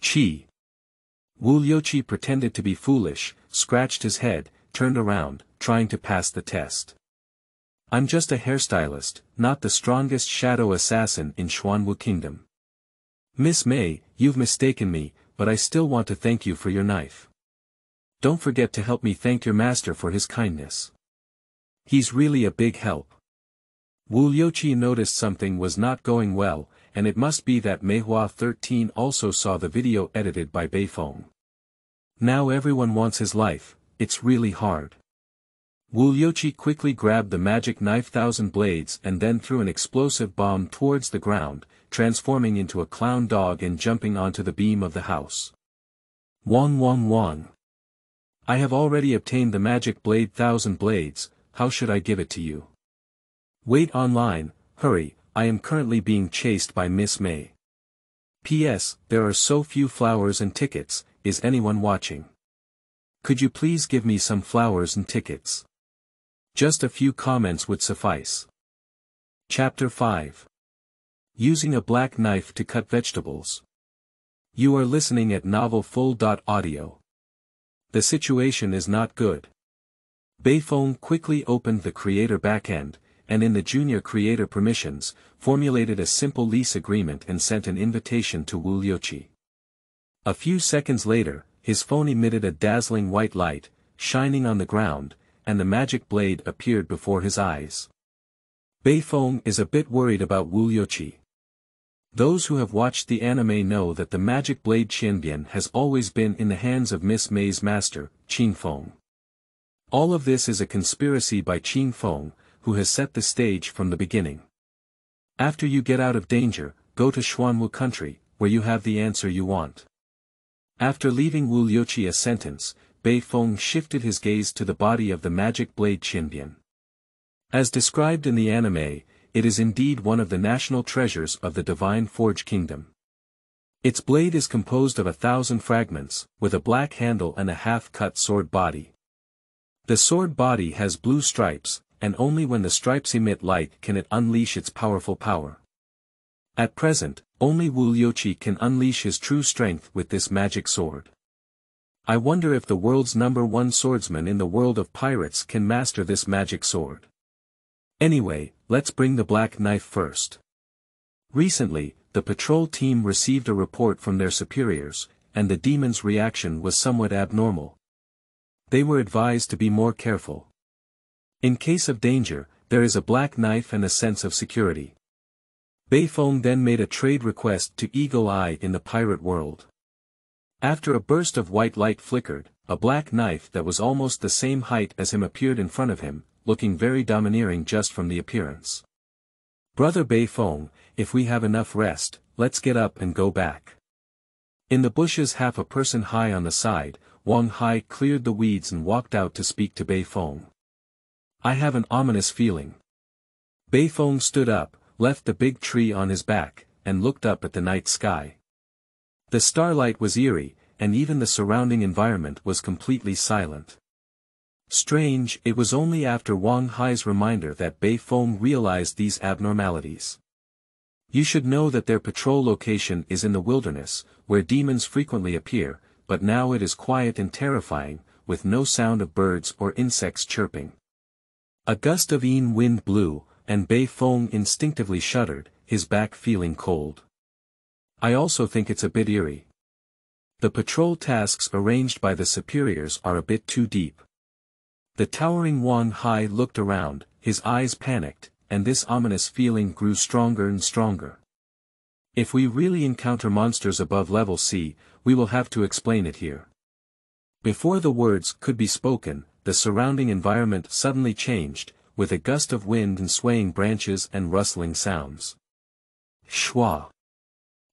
Qi. Liuqi pretended to be foolish, scratched his head, turned around, trying to pass the test. I'm just a hairstylist, not the strongest shadow assassin in Xuanwu Kingdom. Miss May, you've mistaken me, but I still want to thank you for your knife. Don't forget to help me thank your master for his kindness. He's really a big help. Liuqi noticed something was not going well, and it must be that Meihua 13 also saw the video edited by Beifeng. Now everyone wants his life, it's really hard. Liuqi quickly grabbed the magic knife 1000 blades and then threw an explosive bomb towards the ground, transforming into a clown dog and jumping onto the beam of the house. Wong wong wong. I have already obtained the magic blade 1000 blades, how should I give it to you? Wait online, hurry, I am currently being chased by Miss May. P.S. There are so few flowers and tickets, is anyone watching? Could you please give me some flowers and tickets? Just a few comments would suffice. Chapter 5. Using a black knife to cut vegetables. You are listening at novelfull.audio. The situation is not good. Beifeng quickly opened the creator backend, and in the junior creator permissions, formulated a simple lease agreement and sent an invitation to Liuqi. A few seconds later, his phone emitted a dazzling white light, shining on the ground, and the magic blade appeared before his eyes. Beifeng is a bit worried about Liuqi. Those who have watched the anime know that the magic blade Qianbian has always been in the hands of Miss May's master, Qingfeng. All of this is a conspiracy by Qingfeng, who has set the stage from the beginning. After you get out of danger, go to Xuanwu country, where you have the answer you want. After leaving Liuqi a sentence, Beifeng shifted his gaze to the body of the magic blade Qianbian. As described in the anime, it is indeed one of the national treasures of the Divine Forge Kingdom. Its blade is composed of 1000 fragments, with a black handle and a half-cut sword body. The sword body has blue stripes, and only when the stripes emit light can it unleash its powerful power. At present, only Liuqi can unleash his true strength with this magic sword. I wonder if the world's #1 swordsman in the world of pirates can master this magic sword. Anyway, let's bring the black knife first. Recently, the patrol team received a report from their superiors, and the demon's reaction was somewhat abnormal. They were advised to be more careful. In case of danger, there is a black knife and a sense of security. Beifeng then made a trade request to Eagle Eye in the pirate world. After a burst of white light flickered, a black knife that was almost the same height as him appeared in front of him, looking very domineering just from the appearance. Brother Beifeng, if we have enough rest, let's get up and go back. In the bushes half a person high on the side, Wang Hai cleared the weeds and walked out to speak to Bei Feng. I have an ominous feeling. Bei Feng stood up, left the big tree on his back, and looked up at the night sky. The starlight was eerie, and even the surrounding environment was completely silent. Strange, it was only after Wang Hai's reminder that Bei Feng realized these abnormalities. You should know that their patrol location is in the wilderness, where demons frequently appear, but now it is quiet and terrifying, with no sound of birds or insects chirping. A gust of wind blew, and Bei Feng instinctively shuddered, his back feeling cold. I also think it's a bit eerie. The patrol tasks arranged by the superiors are a bit too deep. The towering Wang Hai looked around, his eyes panicked, and this ominous feeling grew stronger and stronger. If we really encounter monsters above level C, we will have to explain it here. Before the words could be spoken, the surrounding environment suddenly changed, with a gust of wind and swaying branches and rustling sounds. Shwa!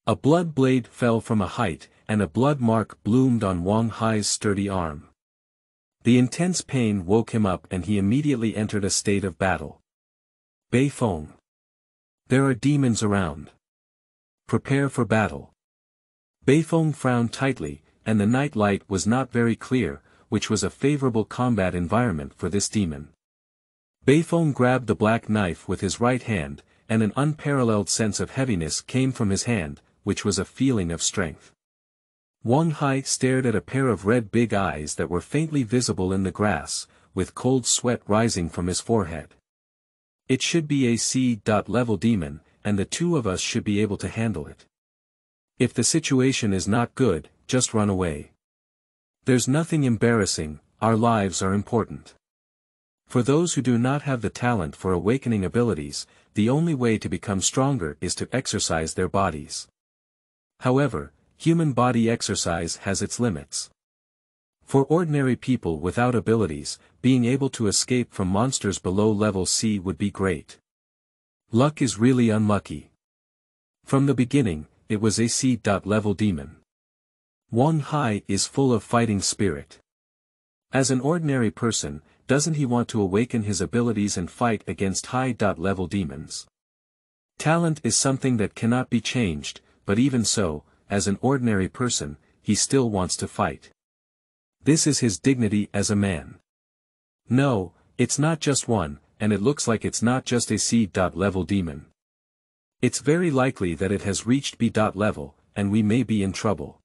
A blood blade fell from a height, and a blood mark bloomed on Wang Hai's sturdy arm. The intense pain woke him up and he immediately entered a state of battle. Bei Feng. There are demons around. Prepare for battle. Bei Feng frowned tightly, and the night light was not very clear, which was a favorable combat environment for this demon. Bei Feng grabbed the black knife with his right hand, and an unparalleled sense of heaviness came from his hand, which was a feeling of strength. Wang Hai stared at a pair of red big eyes that were faintly visible in the grass, with cold sweat rising from his forehead. It should be a C-level demon, and the two of us should be able to handle it. If the situation is not good, just run away. There's nothing embarrassing, our lives are important. For those who do not have the talent for awakening abilities, the only way to become stronger is to exercise their bodies. However, human body exercise has its limits. For ordinary people without abilities, being able to escape from monsters below level C would be great. Luck is really unlucky. From the beginning, it was a C-level demon. Wang Hai is full of fighting spirit. As an ordinary person, doesn't he want to awaken his abilities and fight against high-level demons? Talent is something that cannot be changed, but even so, as an ordinary person, he still wants to fight. This is his dignity as a man. No, it's not just one, and it looks like it's not just a C-level demon. It's very likely that it has reached B-level, and we may be in trouble.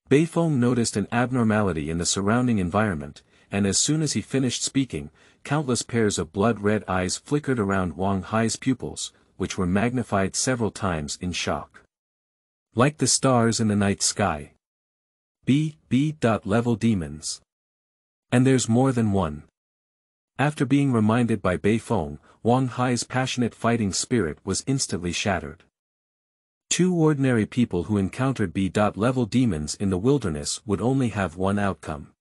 Bei Feng noticed an abnormality in the surrounding environment, and as soon as he finished speaking, countless pairs of blood-red eyes flickered around Wang Hai's pupils, which were magnified several times in shock. Like the stars in the night sky. B-level demons. And there's more than one. After being reminded by Bei Feng, Wang Hai's passionate fighting spirit was instantly shattered. Two ordinary people who encountered B-level demons in the wilderness would only have one outcome.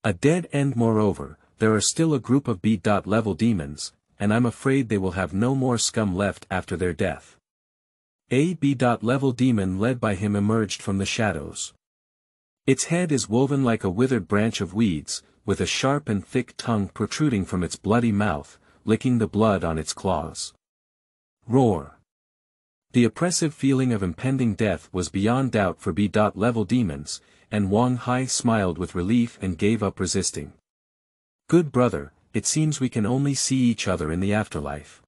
A dead end. Moreover, there are still a group of B-level demons, and I'm afraid they will have no more scum left after their death. A B-level demon led by him emerged from the shadows. Its head is woven like a withered branch of weeds, with a sharp and thick tongue protruding from its bloody mouth, licking the blood on its claws. Roar! The oppressive feeling of impending death was beyond doubt for B-level demons, and Wang Hai smiled with relief and gave up resisting. Good brother, it seems we can only see each other in the afterlife.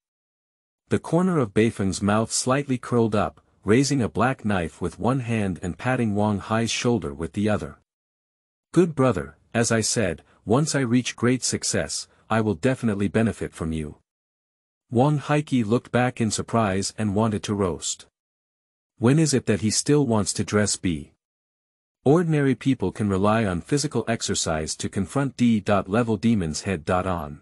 The corner of Beifeng's mouth slightly curled up, raising a black knife with one hand and patting Wang Hai's shoulder with the other. Good brother, as I said, once I reach great success, I will definitely benefit from you. Wang Hai looked back in surprise and wanted to roast. When is it that he still wants to dress B? Ordinary people can rely on physical exercise to confront D-level demons head-on.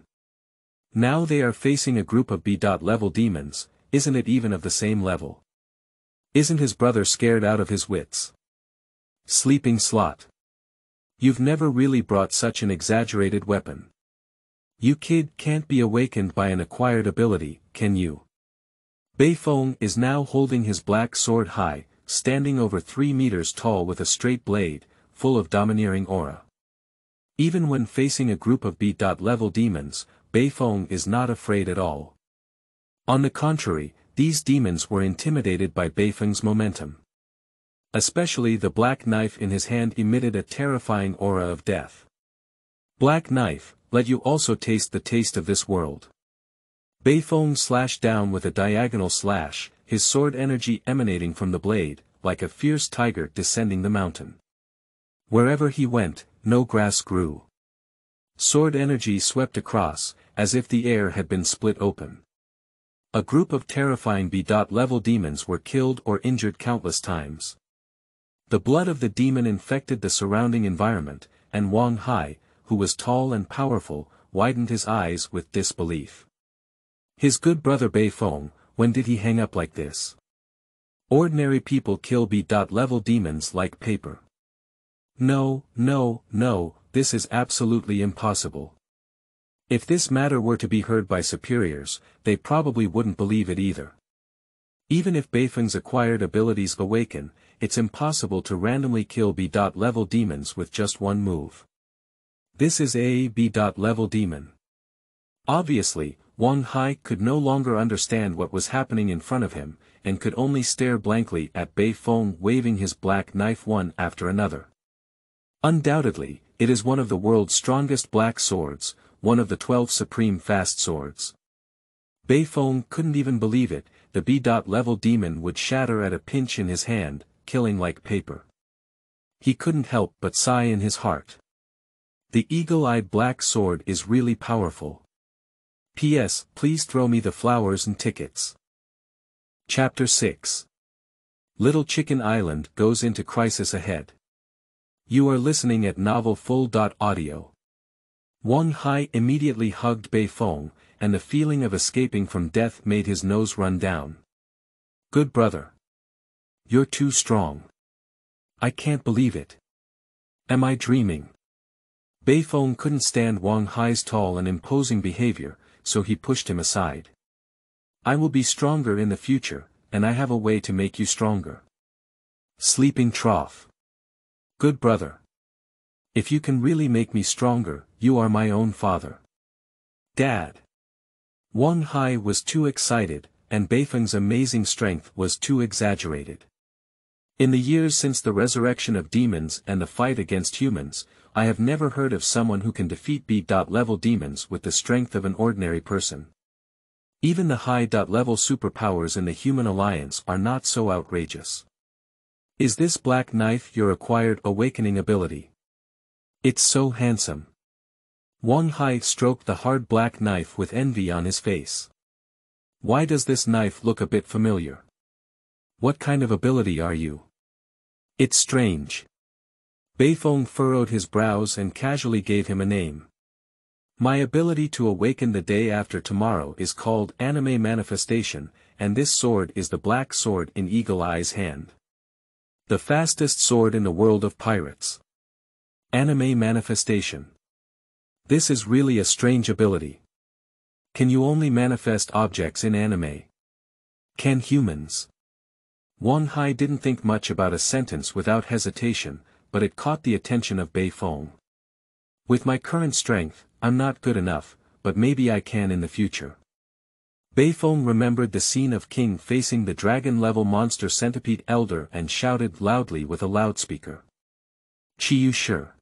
Now they are facing a group of B-level demons, isn't it even of the same level? Isn't his brother scared out of his wits? Sleeping slot. You've never really brought such an exaggerated weapon. You kid can't be awakened by an acquired ability, can you? Bei Feng is now holding his black sword high, standing over 3 meters tall with a straight blade, full of domineering aura. Even when facing a group of B.level demons, Beifeng is not afraid at all. On the contrary, these demons were intimidated by Beifeng's momentum. Especially the black knife in his hand emitted a terrifying aura of death. Black knife, let you also taste the taste of this world. Beifeng slashed down with a diagonal slash, his sword energy emanating from the blade, like a fierce tiger descending the mountain. Wherever he went, no grass grew. Sword energy swept across, as if the air had been split open. A group of terrifying B.level demons were killed or injured countless times. The blood of the demon infected the surrounding environment, and Wang Hai, who was tall and powerful, widened his eyes with disbelief. His good brother Beifeng, when did he hang up like this? Ordinary people kill B.level demons like paper. No, this is absolutely impossible. If this matter were to be heard by superiors, they probably wouldn't believe it either. Even if Beifeng's acquired abilities awaken, it's impossible to randomly kill B.level demons with just one move. This is a B.level demon. Obviously, Wang Hai could no longer understand what was happening in front of him, and could only stare blankly at Beifeng waving his black knife one after another. Undoubtedly, it is one of the world's strongest black swords, one of the 12 supreme fast swords. Beifeng couldn't even believe it, the B.level demon would shatter at a pinch in his hand, killing like paper. He couldn't help but sigh in his heart. The eagle-eyed black sword is really powerful. P.S. Please throw me the flowers and tickets. Chapter 6. Little Chicken Island goes into crisis ahead. You are listening at novelfull.audio. Wang Hai immediately hugged Beifeng, and the feeling of escaping from death made his nose run down. Good brother. You're too strong. I can't believe it. Am I dreaming? Beifeng couldn't stand Wang Hai's tall and imposing behavior, so he pushed him aside. I will be stronger in the future, and I have a way to make you stronger. Sleeping trough. Good brother. If you can really make me stronger, you are my own father. Dad. Wang Hai was too excited, and Beifeng's amazing strength was too exaggerated. In the years since the resurrection of demons and the fight against humans, I have never heard of someone who can defeat B.level demons with the strength of an ordinary person. Even the high.level superpowers in the human alliance are not so outrageous. Is this black knife your acquired awakening ability? It's so handsome. Wang Hai stroked the hard black knife with envy on his face. Why does this knife look a bit familiar? What kind of ability are you? It's strange. Beifeng furrowed his brows and casually gave him a name. My ability to awaken the day after tomorrow is called Anime Manifestation, and this sword is the black sword in Eagle Eye's hand. The fastest sword in the world of pirates. Anime Manifestation. This is really a strange ability. Can you only manifest objects in anime? Can humans? Wang Hai didn't think much about a sentence without hesitation, but it caught the attention of Beifeng. With my current strength, I'm not good enough, but maybe I can in the future. Beifeng remembered the scene of King facing the dragon-level monster centipede elder and shouted loudly with a loudspeaker. Qiyu sure.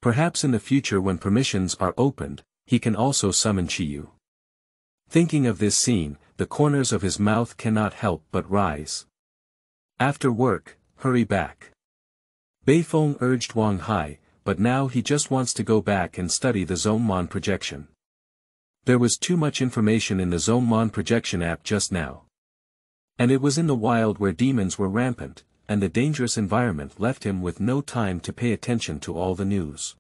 Perhaps in the future when permissions are opened, he can also summon Qiyu. Thinking of this scene, the corners of his mouth cannot help but rise. After work, hurry back. Beifeng urged Wang Hai, but now he just wants to go back and study the Zonemon projection. There was too much information in the Zonemon projection app just now. And it was in the wild where demons were rampant, and the dangerous environment left him with no time to pay attention to all the news.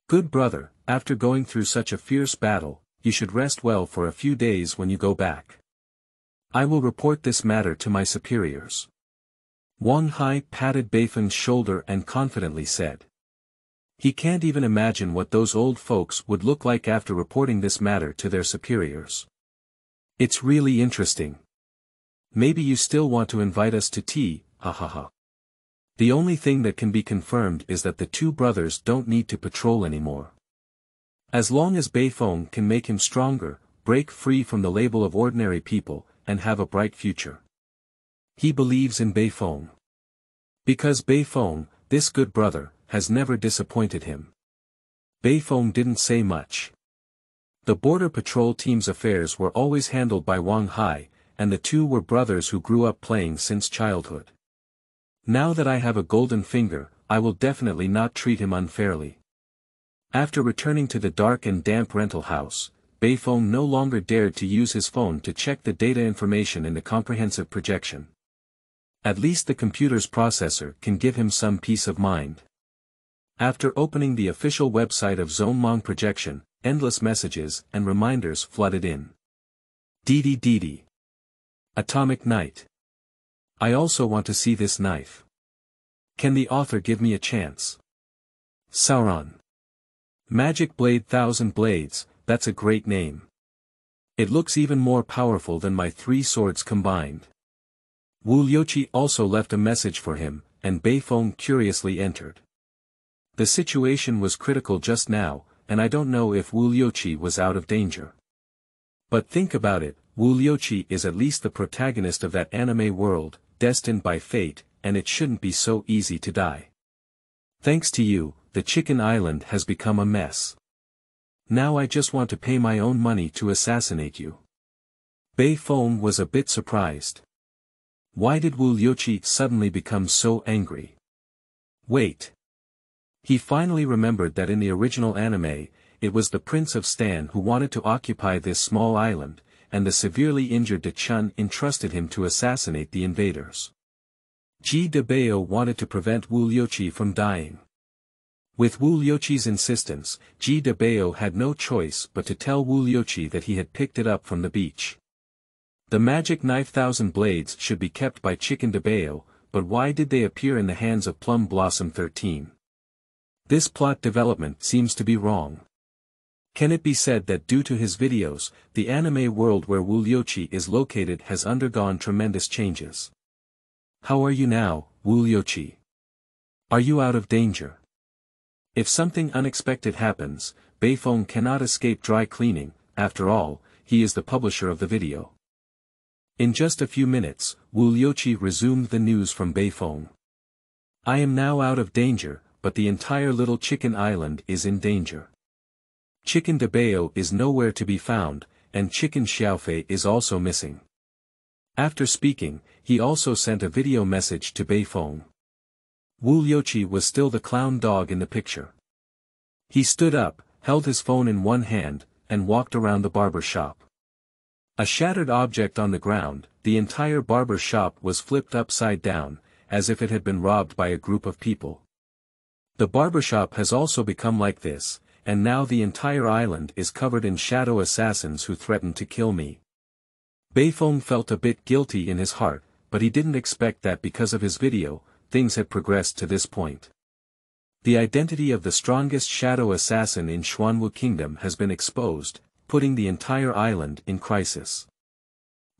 Good brother, after going through such a fierce battle, you should rest well for a few days when you go back. I will report this matter to my superiors. Wang Hai patted Beifeng's shoulder and confidently said. He can't even imagine what those old folks would look like after reporting this matter to their superiors. It's really interesting. Maybe you still want to invite us to tea, ha ha ha. The only thing that can be confirmed is that the two brothers don't need to patrol anymore. As long as Beifeng can make him stronger, break free from the label of ordinary people, and have a bright future. He believes in Beifeng. Because Beifeng, this good brother, has never disappointed him. Beifeng didn't say much. The border patrol team's affairs were always handled by Wang Hai, and the two were brothers who grew up playing since childhood. Now that I have a golden finger, I will definitely not treat him unfairly. After returning to the dark and damp rental house, Beifeng no longer dared to use his phone to check the data information in the comprehensive projection. At least the computer's processor can give him some peace of mind. After opening the official website of Zonmong Projection, endless messages and reminders flooded in. Didi. Atomic Knight. I also want to see this knife. Can the author give me a chance? Sauron. Magic Blade 1000 Blades, that's a great name. It looks even more powerful than my 3 swords combined. Liuqi also left a message for him, and Beifeng curiously entered. The situation was critical just now, and I don't know if Liuqi was out of danger. But think about it, Liuqi is at least the protagonist of that anime world, destined by fate, and it shouldn't be so easy to die. Thanks to you, the Chicken Island has become a mess. Now I just want to pay my own money to assassinate you. Beifeng was a bit surprised. Why did Liuqi suddenly become so angry? Wait. He finally remembered that in the original anime, it was the Prince of Stan who wanted to occupy this small island, and the severely injured De Chun entrusted him to assassinate the invaders. Ji de Bao wanted to prevent Liuqi from dying. With Liuqi's insistence, Ji de Bao had no choice but to tell Liuqi that he had picked it up from the beach. The magic knife 1000 blades should be kept by Chicken de Bao, but why did they appear in the hands of Plum Blossom 13? This plot development seems to be wrong. Can it be said that due to his videos, the anime world where Liuqi is located has undergone tremendous changes? How are you now, Liuqi? Are you out of danger? If something unexpected happens, Beifeng cannot escape dry cleaning. After all, he is the publisher of the video. In just a few minutes, Liuqi resumed the news from Beifeng. I am now out of danger, but the entire little Chicken Island is in danger. Chicken de Bao is nowhere to be found, and Chicken Xiaofei is also missing. After speaking, he also sent a video message to Beifeng. Liuqi was still the clown dog in the picture. He stood up, held his phone in one hand, and walked around the barber shop. A shattered object on the ground, the entire barber shop was flipped upside down, as if it had been robbed by a group of people. The barber shop has also become like this, and now the entire island is covered in shadow assassins who threaten to kill me. Beifeng felt a bit guilty in his heart, but he didn't expect that because of his video, things had progressed to this point. The identity of the strongest shadow assassin in Xuanwu Kingdom has been exposed, putting the entire island in crisis.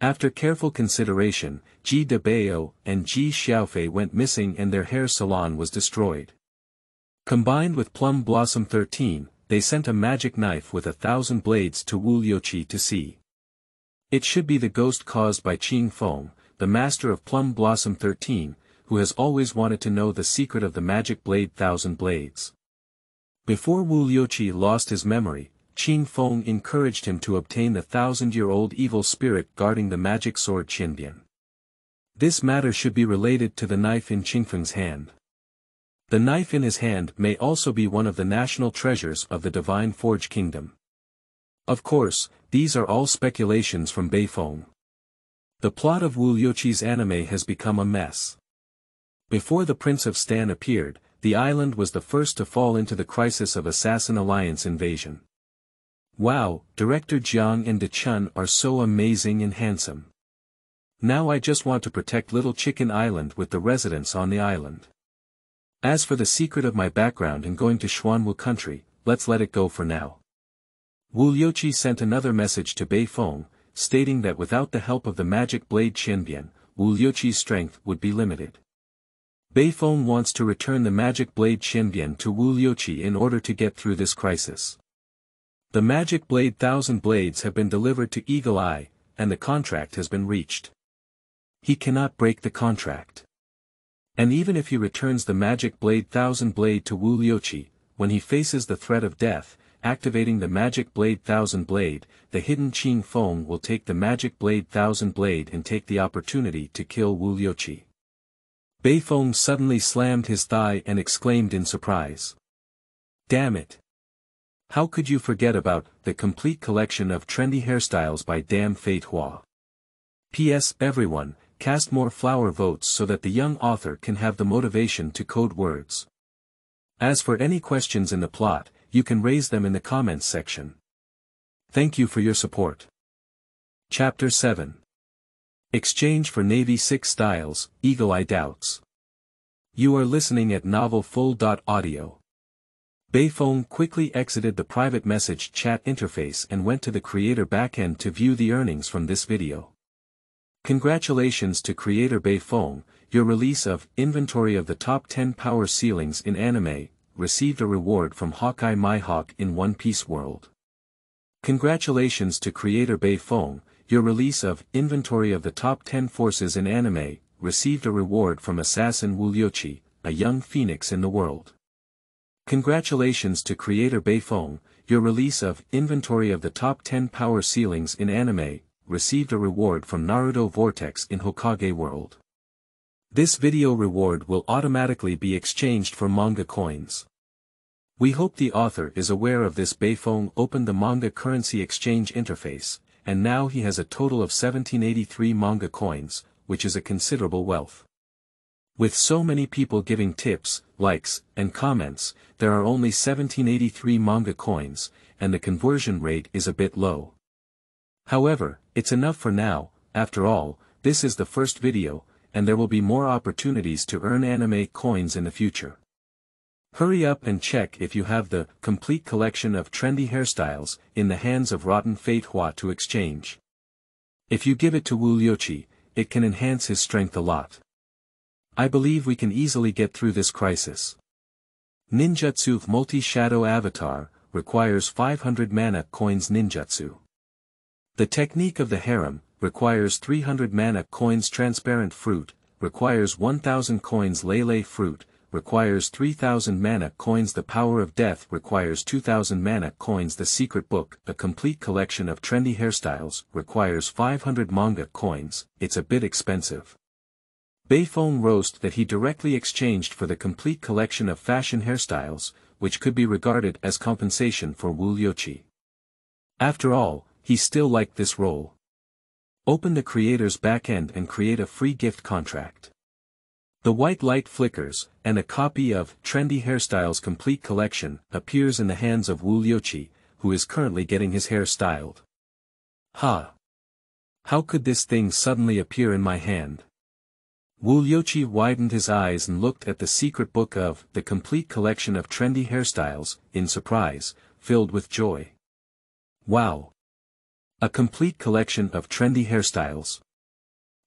After careful consideration, Ji de Bao and Ji Xiaofei went missing and their hair salon was destroyed. Combined with Plum Blossom 13, they sent a magic knife with 1000 blades to Liuqi to see. It should be the ghost caused by Qing Feng, the master of Plum Blossom 13, who has always wanted to know the secret of the magic blade 1000 blades. Before Liuqi lost his memory, Qing Feng encouraged him to obtain the 1000-year-old evil spirit guarding the magic sword Qinbian. This matter should be related to the knife in Qingfeng's hand. The knife in his hand may also be one of the national treasures of the Divine Forge Kingdom. Of course, these are all speculations from Beifeng. The plot of Liuqi's anime has become a mess. Before the Prince of Stan appeared, the island was the first to fall into the crisis of Assassin Alliance invasion. Wow, Director Jiang and De Chun are so amazing and handsome. Now I just want to protect Little Chicken Island with the residents on the island. As for the secret of my background in going to Xuanwu country, let's let it go for now. Liuqi sent another message to Beifeng, stating that without the help of the magic blade Qinbian, Liuqi's strength would be limited. Beifeng wants to return the magic blade Shenbian to Liuqi in order to get through this crisis. The magic blade 1000 blades have been delivered to Eagle Eye, and the contract has been reached. He cannot break the contract. And even if he returns the magic blade 1000 blade to Liuqi, when he faces the threat of death, activating the magic blade 1000 blade, the hidden Qing Feng will take the magic blade 1000 blade and take the opportunity to kill Liuqi. Beifeng suddenly slammed his thigh and exclaimed in surprise. Damn it! How could you forget about the complete collection of trendy hairstyles by Dame Fate Hua? P.S. Everyone, cast more flower votes so that the young author can have the motivation to code words. As for any questions in the plot, you can raise them in the comments section. Thank you for your support. Chapter 7. Exchange for Navy 6 Styles, Eagle Eye Doubts. You are listening at novelfull.audio. Beifeng quickly exited the private message chat interface and went to the creator backend to view the earnings from this video. Congratulations to creator Beifeng, your release of Inventory of the Top 10 Power Ceilings in Anime received a reward from Hawkeye Mihawk in One Piece World. Congratulations to creator Beifeng, your release of Inventory of the Top 10 Forces in Anime received a reward from Assassin Liuqi, a young phoenix in the world. Congratulations to creator Beifeng, your release of Inventory of the Top 10 Power Ceilings in Anime received a reward from Naruto Vortex in Hokage World. This video reward will automatically be exchanged for manga coins. We hope the author is aware of this. Beifeng opened the manga currency exchange interface, and now he has a total of 1783 manga coins, which is a considerable wealth. With so many people giving tips, likes, and comments, there are only 1783 manga coins, and the conversion rate is a bit low. However, it's enough for now. After all, this is the first video, and there will be more opportunities to earn anime coins in the future. Hurry up and check if you have the complete collection of trendy hairstyles in the hands of Rotten Fate Hua to exchange. If you give it to Liuqi, it can enhance his strength a lot. I believe we can easily get through this crisis. Ninjutsu Multi-Shadow Avatar requires 500 mana coins. Ninjutsu. The Technique of the Harem requires 300 mana coins. Transparent Fruit requires 1000 coins. Lele Fruit requires 3000 mana coins. The Power of Death requires 2000 mana coins. The Secret Book, a complete collection of trendy hairstyles, requires 500 manga coins. It's a bit expensive. Beifeng roast that he directly exchanged for the complete collection of fashion hairstyles, which could be regarded as compensation for Liuqi. After all, he still liked this role. Open the creator's backend and create a free gift contract. The white light flickers, and a copy of Trendy Hairstyles Complete Collection appears in the hands of Liuqi, who is currently getting his hair styled. Ha! How could this thing suddenly appear in my hand? Liuqi widened his eyes and looked at the secret book of the complete collection of trendy hairstyles, in surprise, filled with joy. Wow! A complete collection of trendy hairstyles.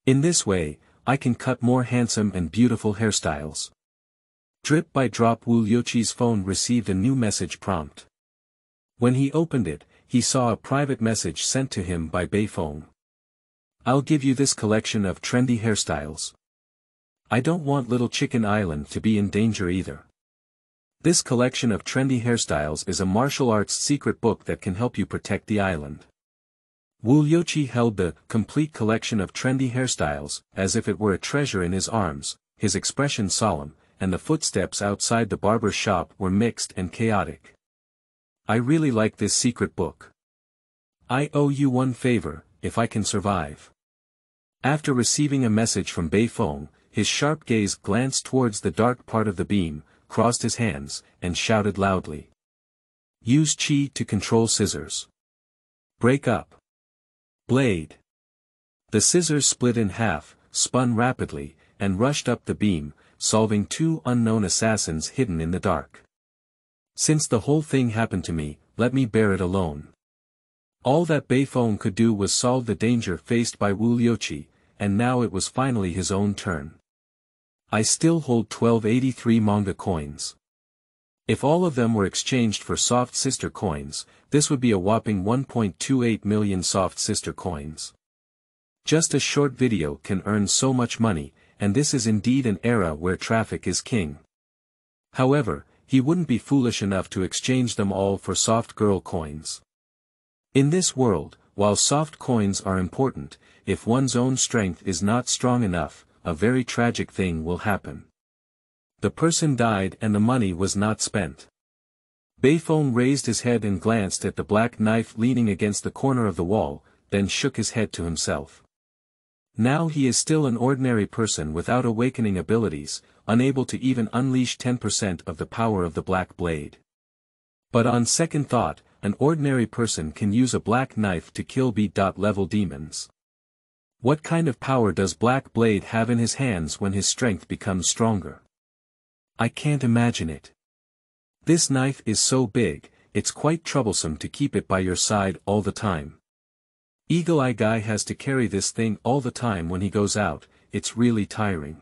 In this way, I can cut more handsome and beautiful hairstyles. Drip by drop. Liuqi's phone received a new message prompt. When he opened it, he saw a private message sent to him by Beifeng. I'll give you this collection of trendy hairstyles. I don't want Little Chicken Island to be in danger either. This collection of trendy hairstyles is a martial arts secret book that can help you protect the island. Liuqi held the complete collection of trendy hairstyles as if it were a treasure in his arms, his expression solemn, and the footsteps outside the barber shop were mixed and chaotic. I really like this secret book. I owe you one favor, if I can survive. After receiving a message from Beifeng, his sharp gaze glanced towards the dark part of the beam, crossed his hands, and shouted loudly. Use chi to control scissors. Break up. Blade. The scissors split in half, spun rapidly, and rushed up the beam, solving two unknown assassins hidden in the dark. Since the whole thing happened to me, let me bear it alone. All that Beifeng could do was solve the danger faced by Liuqi, and now it was finally his own turn. I still hold 1283 manga coins. If all of them were exchanged for soft sister coins, this would be a whopping 1.28 million soft sister coins. Just a short video can earn so much money, and this is indeed an era where traffic is king. However, he wouldn't be foolish enough to exchange them all for soft girl coins. In this world, while soft coins are important, if one's own strength is not strong enough, a very tragic thing will happen. The person died and the money was not spent. Beifeng raised his head and glanced at the black knife leaning against the corner of the wall, then shook his head to himself. Now he is still an ordinary person without awakening abilities, unable to even unleash 10% of the power of the black blade. But on second thought, an ordinary person can use a black knife to kill beat-level demons. What kind of power does Black Blade have in his hands when his strength becomes stronger? I can't imagine it. This knife is so big, it's quite troublesome to keep it by your side all the time. Eagle Eye Guy has to carry this thing all the time when he goes out, it's really tiring.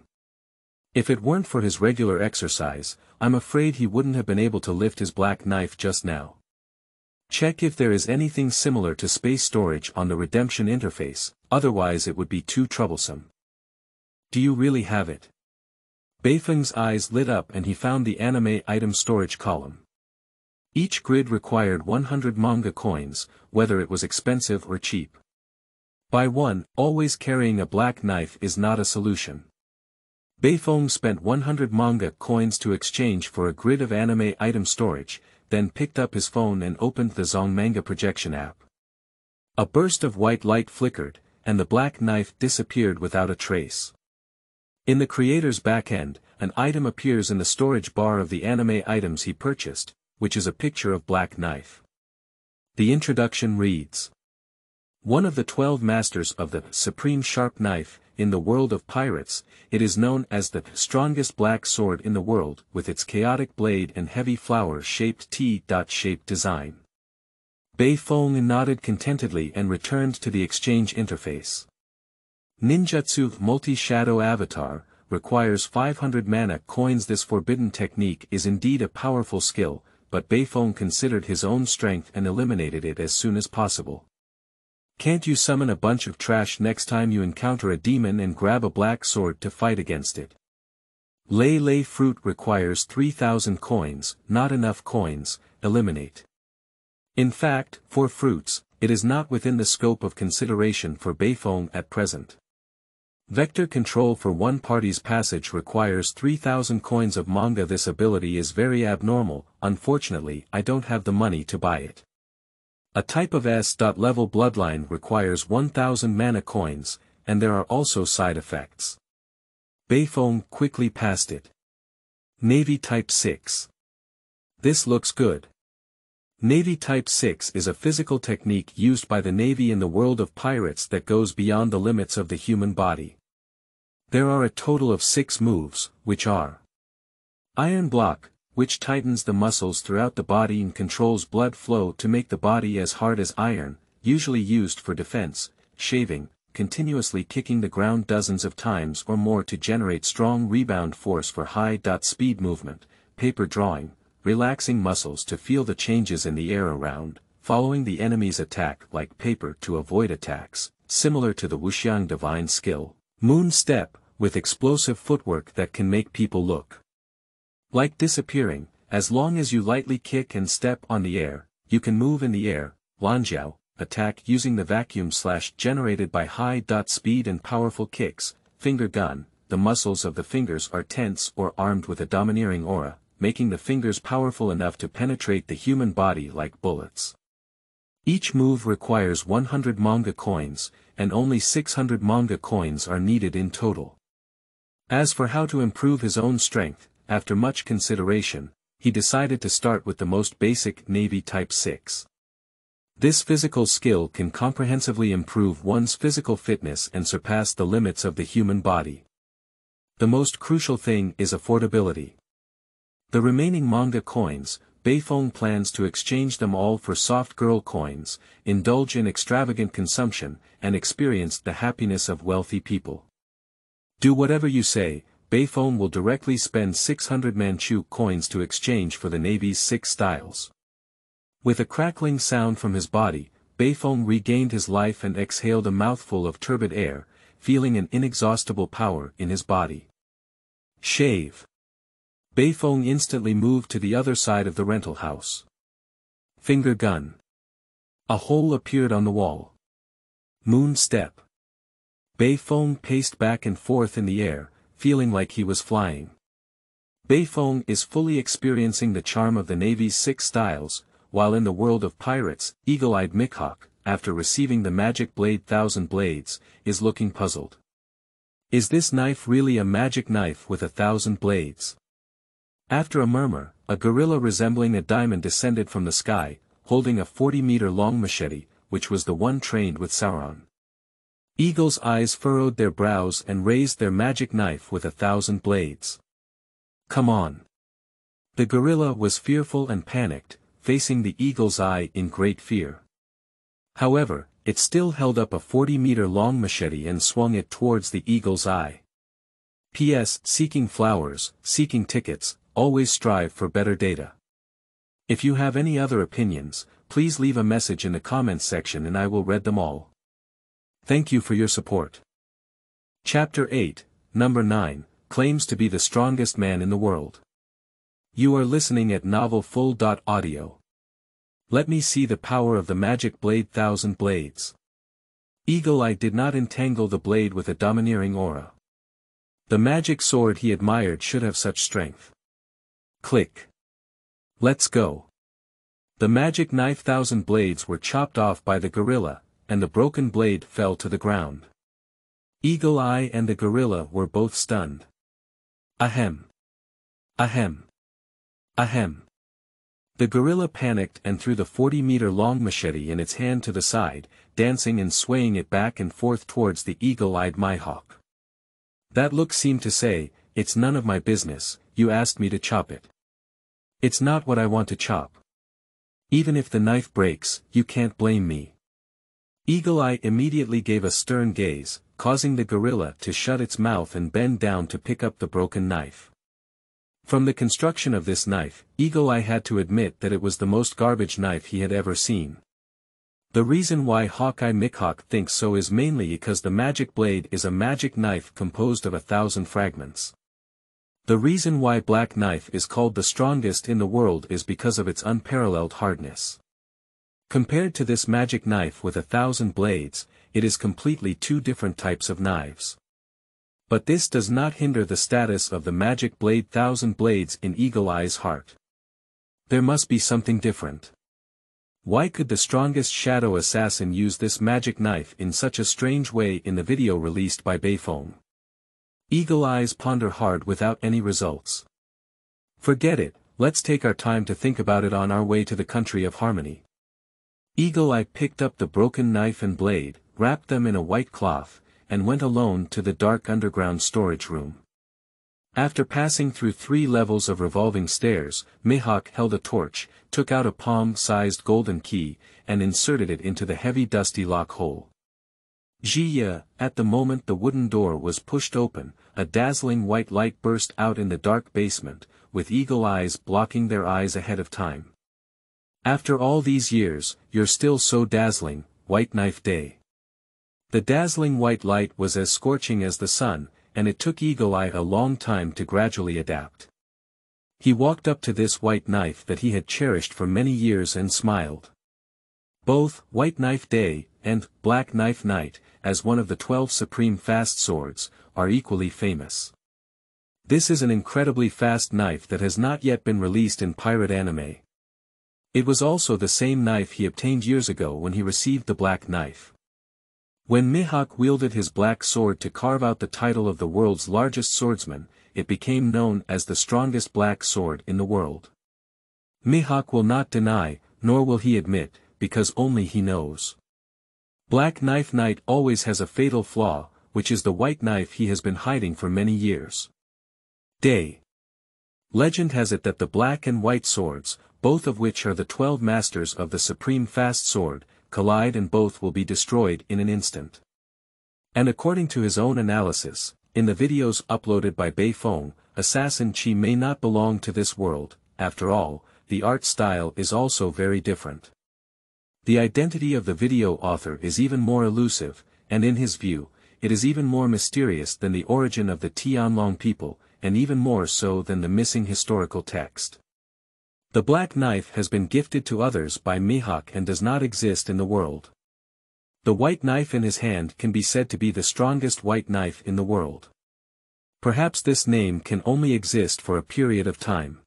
If it weren't for his regular exercise, I'm afraid he wouldn't have been able to lift his black knife just now. Check if there is anything similar to space storage on the redemption interface, otherwise it would be too troublesome. Do you really have it? Beifeng's eyes lit up and he found the anime item storage column. Each grid required 100 manga coins, whether it was expensive or cheap. By one, always carrying a black knife is not a solution. Beifeng spent 100 manga coins to exchange for a grid of anime item storage, then picked up his phone and opened the Zong Manga projection app. A burst of white light flickered, and the black knife disappeared without a trace. In the creator's backend, an item appears in the storage bar of the anime items he purchased, which is a picture of black knife. The introduction reads: one of the 12 masters of the supreme sharp knife, in the world of pirates, it is known as the strongest black sword in the world with its chaotic blade and heavy flower-shaped T-shaped design. Beifeng nodded contentedly and returned to the exchange interface. Ninjutsu Multi-Shadow Avatar requires 500 mana coins. This forbidden technique is indeed a powerful skill, but Beifeng considered his own strength and eliminated it as soon as possible. Can't you summon a bunch of trash next time you encounter a demon and grab a black sword to fight against it? Lei fruit requires 3,000 coins, not enough coins, eliminate. In fact, for fruits, it is not within the scope of consideration for Beifeng at present. Vector control for one party's passage requires 3,000 coins of manga. This ability is very abnormal, unfortunately I don't have the money to buy it. A type of S.level bloodline requires 1,000 mana coins, and there are also side effects. Beifeng quickly passed it. Navy Type 6. This looks good. Navy Type 6 is a physical technique used by the Navy in the world of pirates that goes beyond the limits of the human body. There are a total of 6 moves, which are: Iron Block, which tightens the muscles throughout the body and controls blood flow to make the body as hard as iron, usually used for defense, shaving, continuously kicking the ground dozens of times or more to generate strong rebound force for high-speed movement, paper drawing, relaxing muscles to feel the changes in the air around, following the enemy's attack like paper to avoid attacks, similar to the Wuxiang divine skill, Moon Step, with explosive footwork that can make people look like disappearing. As long as you lightly kick and step on the air, you can move in the air. Lanjiao, attack using the vacuum slash generated by high-speed and powerful kicks. Finger gun, the muscles of the fingers are tense or armed with a domineering aura, making the fingers powerful enough to penetrate the human body like bullets. Each move requires 100 manga coins, and only 600 manga coins are needed in total. As for how to improve his own strength, after much consideration, he decided to start with the most basic Navy Type 6. This physical skill can comprehensively improve one's physical fitness and surpass the limits of the human body. The most crucial thing is affordability. The remaining manga coins, Beifeng plans to exchange them all for soft girl coins, indulge in extravagant consumption, and experience the happiness of wealthy people. Do whatever you say, Beifeng will directly spend 600 Manchu coins to exchange for the Navy's 6 styles. With a crackling sound from his body, Beifeng regained his life and exhaled a mouthful of turbid air, feeling an inexhaustible power in his body. Shave. Beifeng instantly moved to the other side of the rental house. Finger gun. A hole appeared on the wall. Moon step. Beifeng paced back and forth in the air, feeling like he was flying. Beifeng is fully experiencing the charm of the Navy's 6 styles, while in the world of pirates, eagle-eyed Mihawk, after receiving the magic blade 1,000 blades, is looking puzzled. Is this knife really a magic knife with 1,000 blades? After a murmur, a gorilla resembling a diamond descended from the sky, holding a 40-meter-long machete, which was the one trained with Sauron. Eagle's eyes furrowed their brows and raised their magic knife with 1,000 blades. Come on. The gorilla was fearful and panicked, facing the eagle's eye in great fear. However, it still held up a 40-meter-long machete and swung it towards the eagle's eye. P.S. Seeking flowers, seeking tickets, always strive for better data. If you have any other opinions, please leave a message in the comments section and I will read them all. Thank you for your support. Chapter 8, Number 9, claims to be the strongest man in the world. You are listening at novelfull.audio. Let me see the power of the magic blade 1,000 blades. Eagle-Eye did not entangle the blade with a domineering aura. The magic sword he admired should have such strength. Click. Let's go. The magic knife 1,000 blades were chopped off by the gorilla, and the broken blade fell to the ground. Eagle-Eye and the gorilla were both stunned. Ahem. Ahem. Ahem. The gorilla panicked and threw the 40-meter-long machete in its hand to the side, dancing and swaying it back and forth towards the eagle-eyed Mihawk. That look seemed to say, "It's none of my business, you asked me to chop it. It's not what I want to chop. Even if the knife breaks, you can't blame me." Eagle-Eye immediately gave a stern gaze, causing the gorilla to shut its mouth and bend down to pick up the broken knife. From the construction of this knife, Eagle-Eye had to admit that it was the most garbage knife he had ever seen. The reason why Hawkeye Mihawk thinks so is mainly because the magic blade is a magic knife composed of 1,000 fragments. The reason why Black Knife is called the strongest in the world is because of its unparalleled hardness. Compared to this magic knife with 1,000 blades, it is completely 2 different types of knives. But this does not hinder the status of the magic blade 1,000 blades in Eagle-Eye's heart. There must be something different. Why could the strongest shadow assassin use this magic knife in such a strange way in the video released by Beifeng? Eagle-Eyes ponder hard without any results. Forget it, let's take our time to think about it on our way to the country of harmony. Eagle-Eye picked up the broken knife and blade, wrapped them in a white cloth, and went alone to the dark underground storage room. After passing through 3 levels of revolving stairs, Mihawk held a torch, took out a palm-sized golden key, and inserted it into the heavy dusty lock hole. Qiyu, at the moment the wooden door was pushed open, a dazzling white light burst out in the dark basement, with eagle-eyes blocking their eyes ahead of time. After all these years, you're still so dazzling, White Knife Day. The dazzling white light was as scorching as the sun, and it took Eagle-Eye a long time to gradually adapt. He walked up to this white knife that he had cherished for many years and smiled. Both White Knife Day and Black Knife Night, as one of the 12 supreme fast swords, are equally famous. This is an incredibly fast knife that has not yet been released in pirate anime. It was also the same knife he obtained years ago when he received the Black Knife. When Mihawk wielded his black sword to carve out the title of the world's largest swordsman, it became known as the strongest black sword in the world. Mihawk will not deny, nor will he admit, because only he knows. Black Knife Knight always has a fatal flaw, which is the white knife he has been hiding for many years. Day. Legend has it that the black and white swords, both of which are the 12 masters of the supreme fast sword, collide and both will be destroyed in an instant. And according to his own analysis, in the videos uploaded by Bei Feng, Assassin Qi may not belong to this world. After all, the art style is also very different. The identity of the video author is even more elusive, and in his view, it is even more mysterious than the origin of the Tianlong people, and even more so than the missing historical text. The black knife has been gifted to others by Mihawk and does not exist in the world. The white knife in his hand can be said to be the strongest white knife in the world. Perhaps this name can only exist for a period of time.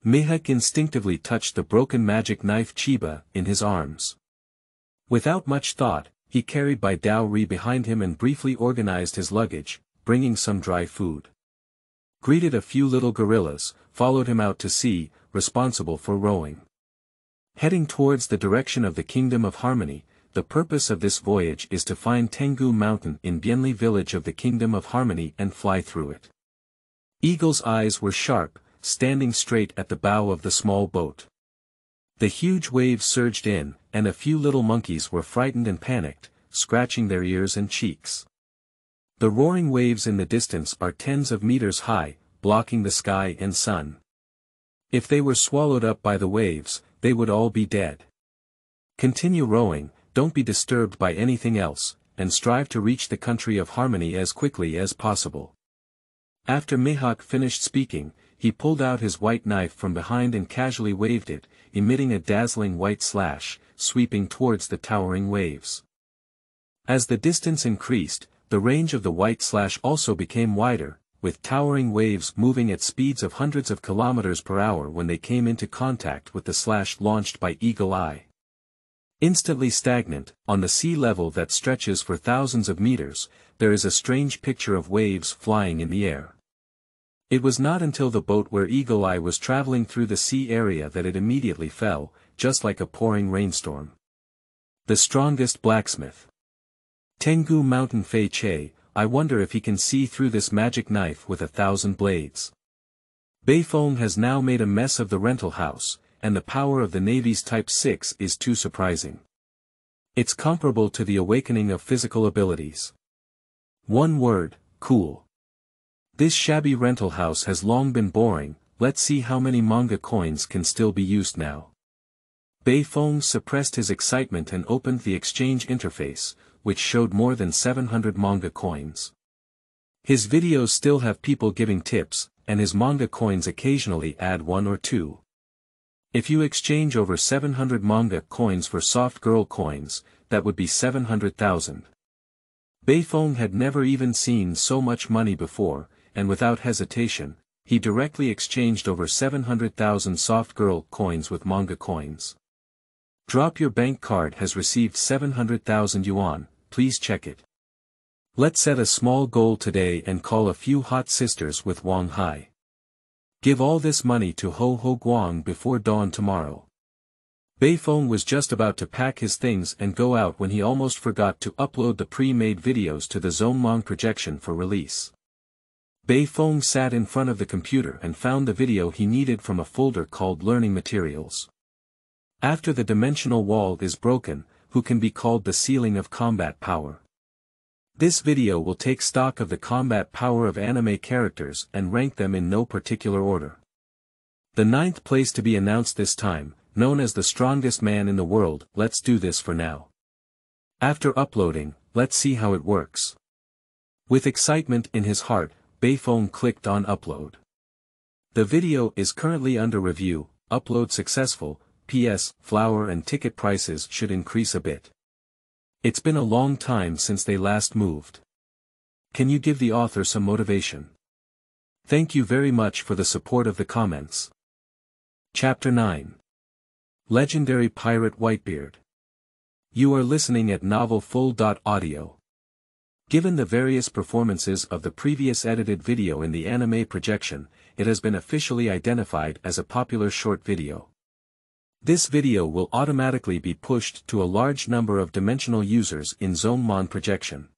Mihawk instinctively touched the broken magic knife Chiba in his arms. Without much thought, he carried Bai Daori behind him and briefly organized his luggage, bringing some dry food. Greeted a few little gorillas, followed him out to sea, responsible for rowing. Heading towards the direction of the Kingdom of Harmony, the purpose of this voyage is to find Tengu Mountain in Bienli village of the Kingdom of Harmony and fly through it. Eagle's eyes were sharp, standing straight at the bow of the small boat. The huge waves surged in, and a few little monkeys were frightened and panicked, scratching their ears and cheeks. The roaring waves in the distance are tens of meters high, blocking the sky and sun. If they were swallowed up by the waves, they would all be dead. Continue rowing, don't be disturbed by anything else, and strive to reach the country of Harmony as quickly as possible. After Mihawk finished speaking, he pulled out his white knife from behind and casually waved it, emitting a dazzling white slash, sweeping towards the towering waves. As the distance increased, the range of the white slash also became wider, with towering waves moving at speeds of hundreds of kilometers per hour when they came into contact with the slash launched by Eagle Eye. Instantly stagnant, on the sea level that stretches for thousands of meters, there is a strange picture of waves flying in the air. It was not until the boat where Eagle Eye was traveling through the sea area that it immediately fell, just like a pouring rainstorm. The strongest blacksmith. Tengu Mountain Fei Che, I wonder if he can see through this magic knife with 1,000 blades. Beifeng has now made a mess of the rental house, and the power of the Navy's Type 6 is too surprising. It's comparable to the awakening of physical abilities. One word, cool. This shabby rental house has long been boring, let's see how many manga coins can still be used now. Beifeng suppressed his excitement and opened the exchange interface, which showed more than 700 manga coins. His videos still have people giving tips, and his manga coins occasionally add 1 or 2. If you exchange over 700 manga coins for soft girl coins, that would be 700,000. Beifeng had never even seen so much money before, and without hesitation, he directly exchanged over 700,000 soft girl coins with manga coins. Drop your bank card has received 700,000 yuan, please check it. Let's set a small goal today and call a few hot sisters with Wang Hai. Give all this money to Ho Ho Guang before dawn tomorrow. Beifeng was just about to pack his things and go out when he almost forgot to upload the pre-made videos to the Zonmong projection for release. Beifeng sat in front of the computer and found the video he needed from a folder called Learning Materials. After the dimensional wall is broken, who can be called the ceiling of combat power. This video will take stock of the combat power of anime characters and rank them in no particular order. The 9th place to be announced this time, known as the strongest man in the world, let's do this for now. After uploading, let's see how it works. With excitement in his heart, Beifeng clicked on upload. The video is currently under review, upload successful, PS, flower and ticket prices should increase a bit. It's been a long time since they last moved. Can you give the author some motivation? Thank you very much for the support of the comments. Chapter 9. Legendary Pirate Whitebeard. You are listening at novelfull.audio. Given the various performances of the previous edited video in the anime projection, it has been officially identified as a popular short video. This video will automatically be pushed to a large number of dimensional users in Zonmon projection.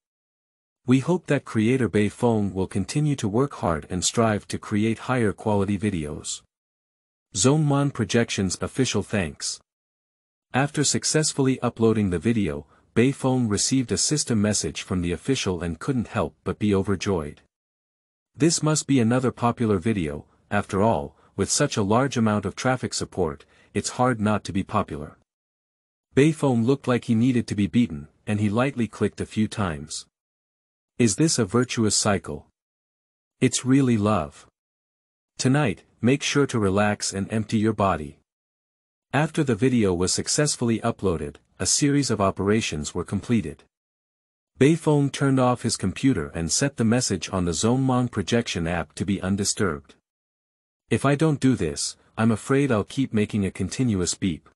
We hope that creator Beifeng will continue to work hard and strive to create higher quality videos. Zonmon Projection's official thanks. After successfully uploading the video, Bei Feng received a system message from the official and couldn't help but be overjoyed. This must be another popular video. After all, with such a large amount of traffic support, it's hard not to be popular. Bei Feng looked like he needed to be beaten, and he lightly clicked a few times. Is this a virtuous cycle? It's really love. Tonight, make sure to relax and empty your body. After the video was successfully uploaded, a series of operations were completed. Bei Feng turned off his computer and set the message on the Zhongmong projection app to be undisturbed. If I don't do this, I'm afraid I'll keep making a continuous beep.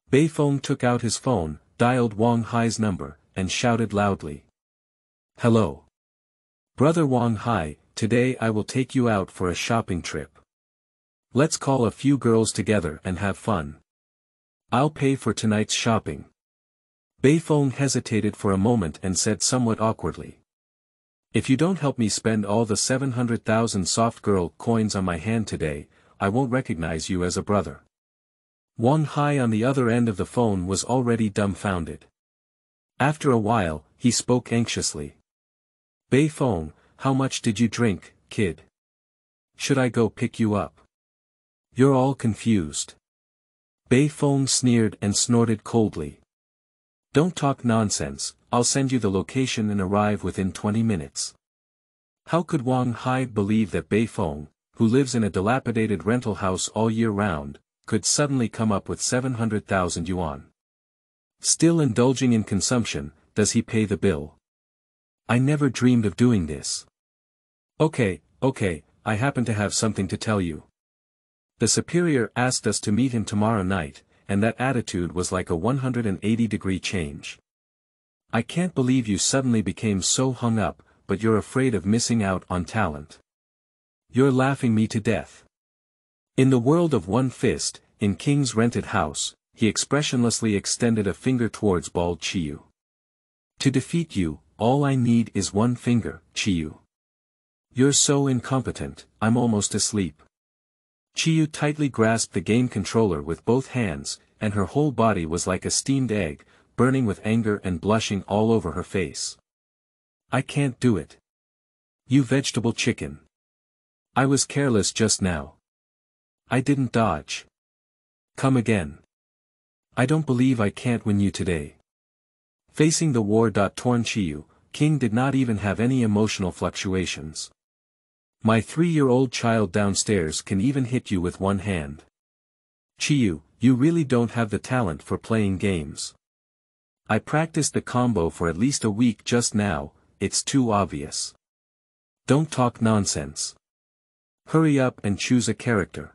Bei Feng took out his phone, dialed Wang Hai's number, and shouted loudly. Hello. Brother Wang Hai, today I will take you out for a shopping trip. Let's call a few girls together and have fun. I'll pay for tonight's shopping. Bei Feng hesitated for a moment and said somewhat awkwardly. If you don't help me spend all the 700,000 soft girl coins on my hand today, I won't recognize you as a brother. Wang Hai on the other end of the phone was already dumbfounded. After a while, he spoke anxiously. Bei Feng, how much did you drink, kid? Should I go pick you up? You're all confused. Bei Feng sneered and snorted coldly. Don't talk nonsense, I'll send you the location and arrive within 20 minutes. How could Wang Hai believe that Bei Feng, who lives in a dilapidated rental house all year round, could suddenly come up with 700,000 yuan? Still indulging in consumption, does he pay the bill? I never dreamed of doing this. Okay, I happen to have something to tell you. The superior asked us to meet him tomorrow night, and that attitude was like a 180-degree change. I can't believe you suddenly became so hung up, but you're afraid of missing out on talent. You're laughing me to death. In the world of One Fist, in King's rented house, he expressionlessly extended a finger towards bald Qiyu. To defeat you, all I need is one finger, Qiyu. You're so incompetent, I'm almost asleep. Qiyu tightly grasped the game controller with both hands, and her whole body was like a steamed egg, burning with anger and blushing all over her face. I can't do it. You vegetable chicken. I was careless just now. I didn't dodge. Come again. I don't believe I can't win you today. Facing the war-torn Qiyu, King did not even have any emotional fluctuations. My 3-year-old child downstairs can even hit you with one hand. Qiyu, you really don't have the talent for playing games. I practiced the combo for at least a week just now, it's too obvious. Don't talk nonsense. Hurry up and choose a character.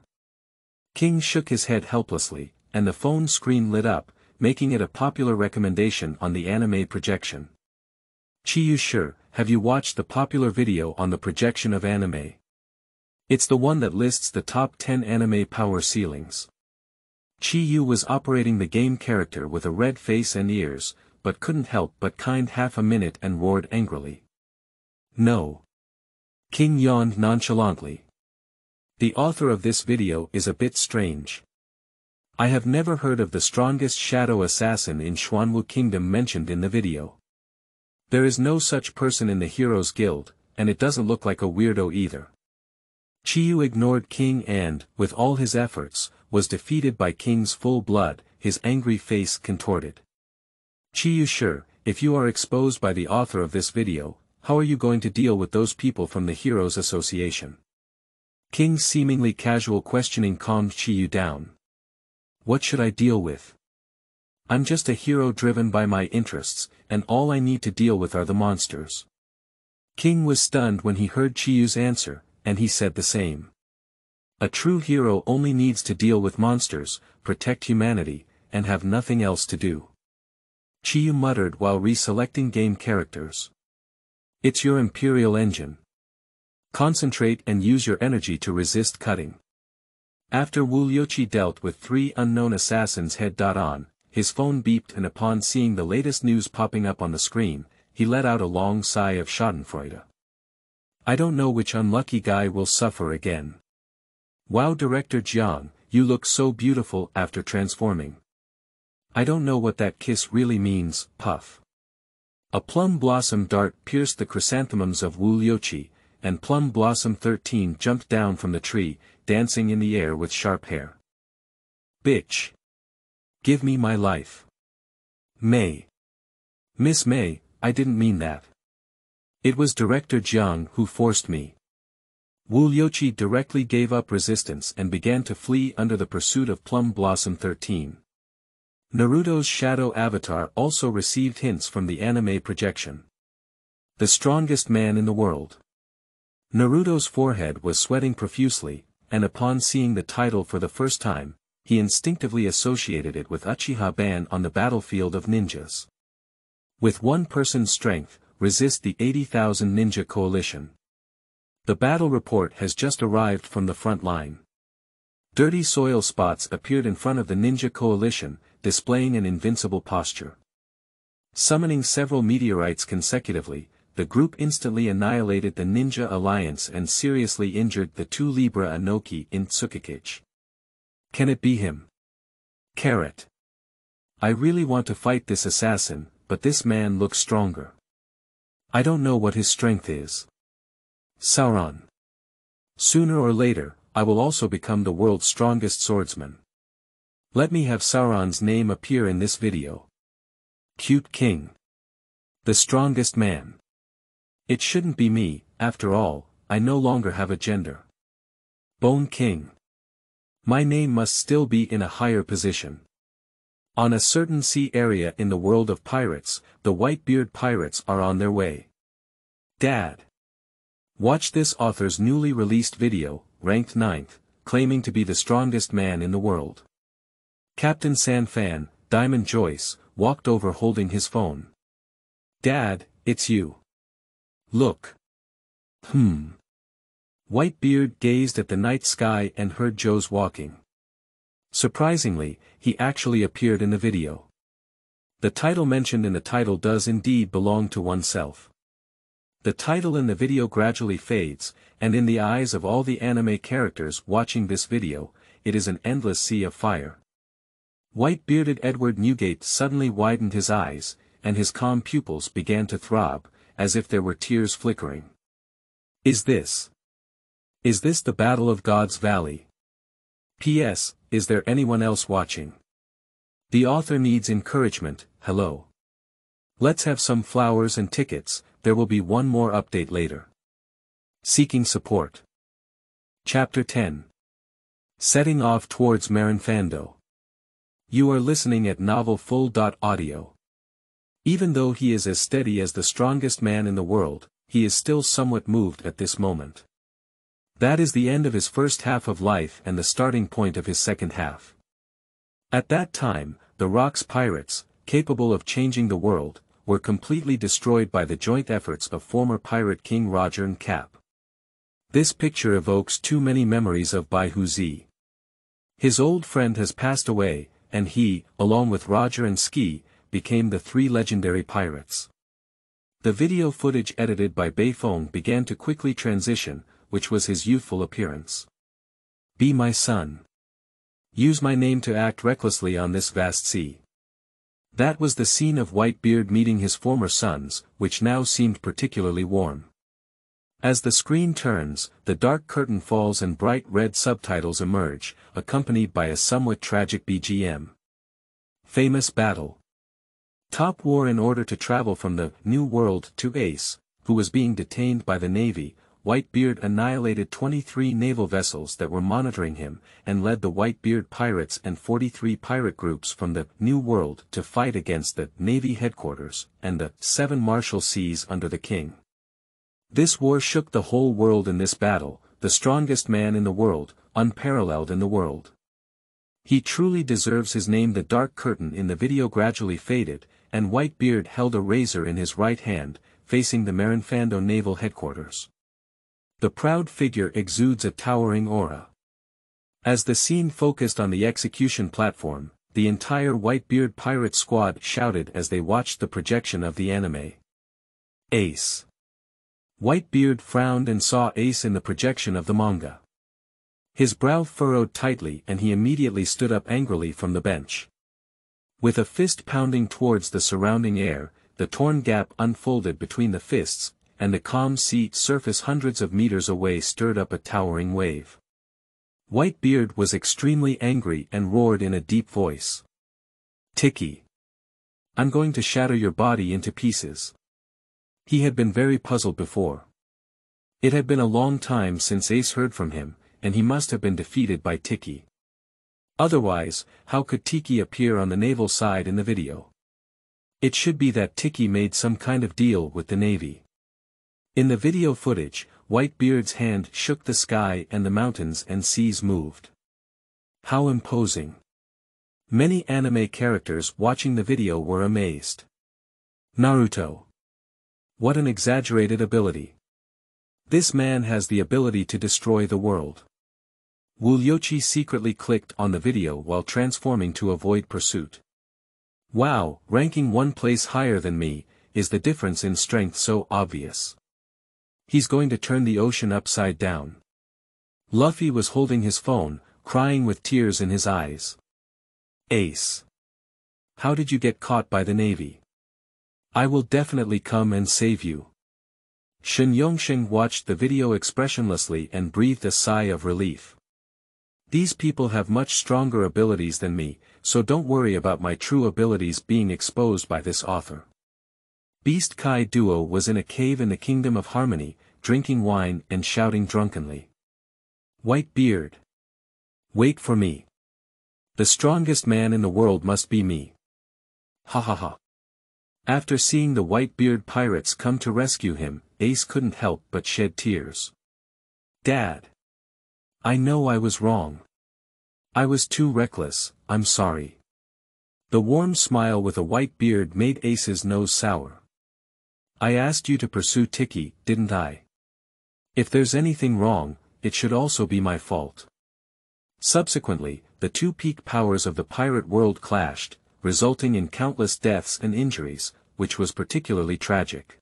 King shook his head helplessly, and the phone screen lit up, making it a popular recommendation on the anime projection. Qiyu, sure, have you watched the popular video on the projection of anime? It's the one that lists the top 10 anime power ceilings. Qiyu was operating the game character with a red face and ears, but couldn't help but kind half a minute and roared angrily. No. King yawned nonchalantly. The author of this video is a bit strange. I have never heard of the strongest shadow assassin in Xuanwu Kingdom mentioned in the video. There is no such person in the Heroes Guild, and it doesn't look like a weirdo either. Qiyu ignored King and, with all his efforts, was defeated by King's full blood, his angry face contorted. Qiyu, sure, if you are exposed by the author of this video, how are you going to deal with those people from the Heroes Association? King's seemingly casual questioning calmed Qiyu down. What should I deal with? I'm just a hero driven by my interests, and all I need to deal with are the monsters. King was stunned when he heard Qiyu's answer, and he said the same. A true hero only needs to deal with monsters, protect humanity, and have nothing else to do. Qiyu muttered while reselecting game characters. It's your imperial engine. Concentrate and use your energy to resist cutting. After Liuqi dealt with 3 unknown assassins head-on, his phone beeped, and upon seeing the latest news popping up on the screen, he let out a long sigh of schadenfreude. I don't know which unlucky guy will suffer again. Wow, Director Jiang, you look so beautiful after transforming. I don't know what that kiss really means, puff. A plum blossom dart pierced the chrysanthemums of Liuqi, and Plum Blossom 13 jumped down from the tree, dancing in the air with sharp hair. Bitch. Give me my life. May. Miss May, I didn't mean that. It was Director Jiang who forced me. Liuqi directly gave up resistance and began to flee under the pursuit of Plum Blossom 13. Naruto's shadow avatar also received hints from the anime projection. The strongest man in the world. Naruto's forehead was sweating profusely, and upon seeing the title for the first time, he instinctively associated it with Uchiha Ban on the battlefield of ninjas. With one person's strength, resist the 80,000 ninja coalition. The battle report has just arrived from the front line. Dirty soil spots appeared in front of the ninja coalition, displaying an invincible posture. Summoning several meteorites consecutively, the group instantly annihilated the Ninja Alliance and seriously injured the two Libra Anoki in Tsukikage. Can it be him? Carrot. I really want to fight this assassin, but this man looks stronger. I don't know what his strength is. Sauron. Sooner or later, I will also become the world's strongest swordsman. Let me have Sauron's name appear in this video. Cute King. The strongest man. It shouldn't be me, after all, I no longer have a gender. Bone King. My name must still be in a higher position. On a certain sea area in the world of pirates, the Whitebeard pirates are on their way. Dad. Watch this author's newly released video, ranked 9th, claiming to be the strongest man in the world. Captain Sanfan, Diamond Joyce, walked over holding his phone. Dad, it's you. Look. Whitebeard gazed at the night sky and heard Joe's walking. Surprisingly, he actually appeared in the video. The title mentioned in the title does indeed belong to oneself. The title in the video gradually fades, and in the eyes of all the anime characters watching this video, it is an endless sea of fire. White-bearded Edward Newgate suddenly widened his eyes, and his calm pupils began to throb, as if there were tears flickering. Is this the Battle of God's Valley? P.S. Is there anyone else watching? The author needs encouragement, hello. Let's have some flowers and tickets, there will be one more update later. Seeking support. Chapter 10. Setting off towards Marinfando. You are listening at novelfull.audio. Even though he is as steady as the strongest man in the world, he is still somewhat moved at this moment. That is the end of his first half of life and the starting point of his second half. At that time, the Rock's pirates, capable of changing the world, were completely destroyed by the joint efforts of former pirate King Roger and Cap. This picture evokes too many memories of Bai Zi. His old friend has passed away, and he, along with Roger and Ski, became the three legendary pirates. The video footage edited by Bei Feng began to quickly transition, which was his youthful appearance. Be my son. Use my name to act recklessly on this vast sea. That was the scene of Whitebeard meeting his former sons, which now seemed particularly warm. As the screen turns, the dark curtain falls and bright red subtitles emerge, accompanied by a somewhat tragic BGM. Famous battle. Top war. In order to travel from the New World to Ace, who was being detained by the Navy, Whitebeard annihilated 23 naval vessels that were monitoring him, and led the Whitebeard pirates and 43 pirate groups from the New World to fight against the Navy headquarters, and the 7 Marshall Seas under the King. This war shook the whole world. In this battle, the strongest man in the world, unparalleled in the world. He truly deserves his name. The dark curtain in the video gradually faded, and Whitebeard held a razor in his right hand, facing the Marinfando naval headquarters. The proud figure exudes a towering aura. As the scene focused on the execution platform, the entire Whitebeard pirate squad shouted as they watched the projection of the anime. Ace. Whitebeard frowned and saw Ace in the projection of the manga. His brow furrowed tightly and he immediately stood up angrily from the bench. With a fist pounding towards the surrounding air, the torn gap unfolded between the fists, and the calm sea surface hundreds of meters away stirred up a towering wave. Whitebeard was extremely angry and roared in a deep voice. "Tiki! I'm going to shatter your body into pieces." He had been very puzzled before. It had been a long time since Ace heard from him, and he must have been defeated by Tiki. Otherwise, how could Tiki appear on the naval side in the video? It should be that Tiki made some kind of deal with the Navy. In the video footage, Whitebeard's hand shook the sky and the mountains and seas moved. How imposing. Many anime characters watching the video were amazed. Naruto. What an exaggerated ability. This man has the ability to destroy the world. Liuqi secretly clicked on the video while transforming to avoid pursuit. Wow, ranking one place higher than me, is the difference in strength so obvious? He's going to turn the ocean upside down. Luffy was holding his phone, crying with tears in his eyes. Ace. How did you get caught by the Navy? I will definitely come and save you. Shen Yongsheng watched the video expressionlessly and breathed a sigh of relief. These people have much stronger abilities than me, so don't worry about my true abilities being exposed by this author. Beast Kai duo was in a cave in the Kingdom of Harmony, drinking wine and shouting drunkenly. Whitebeard. Wait for me. The strongest man in the world must be me. Ha ha ha. After seeing the Whitebeard pirates come to rescue him, Ace couldn't help but shed tears. Dad. I know I was wrong. I was too reckless, I'm sorry. The warm smile with a white beard made Ace's nose sour. I asked you to pursue Tiki, didn't I? If there's anything wrong, it should also be my fault. Subsequently, the two peak powers of the pirate world clashed, resulting in countless deaths and injuries, which was particularly tragic.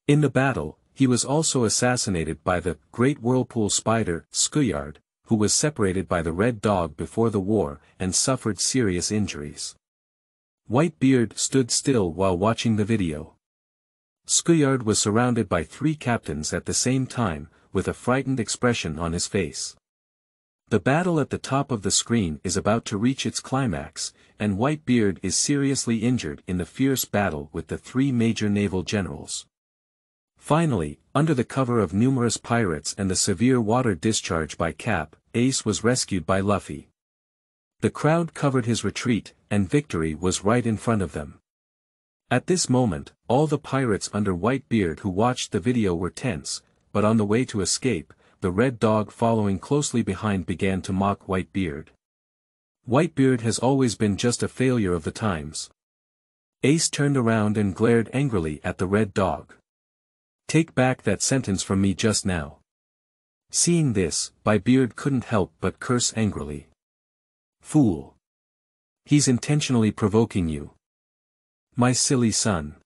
In the battle, he was also assassinated by the Great Whirlpool Spider, Qiyu, who was separated by the Red Dog before the war and suffered serious injuries. Whitebeard stood still while watching the video. Qiyu was surrounded by three captains at the same time, with a frightened expression on his face. The battle at the top of the screen is about to reach its climax, and Whitebeard is seriously injured in the fierce battle with the three major naval generals. Finally, under the cover of numerous pirates and the severe water discharge by Cap, Ace was rescued by Luffy. The crowd covered his retreat, and victory was right in front of them. At this moment, all the pirates under Whitebeard who watched the video were tense, but on the way to escape, the Red Dog following closely behind began to mock Whitebeard. Whitebeard has always been just a failure of the times. Ace turned around and glared angrily at the Red Dog. Take back that sentence from me just now. Seeing this, Whitebeard couldn't help but curse angrily. Fool. He's intentionally provoking you. My silly son.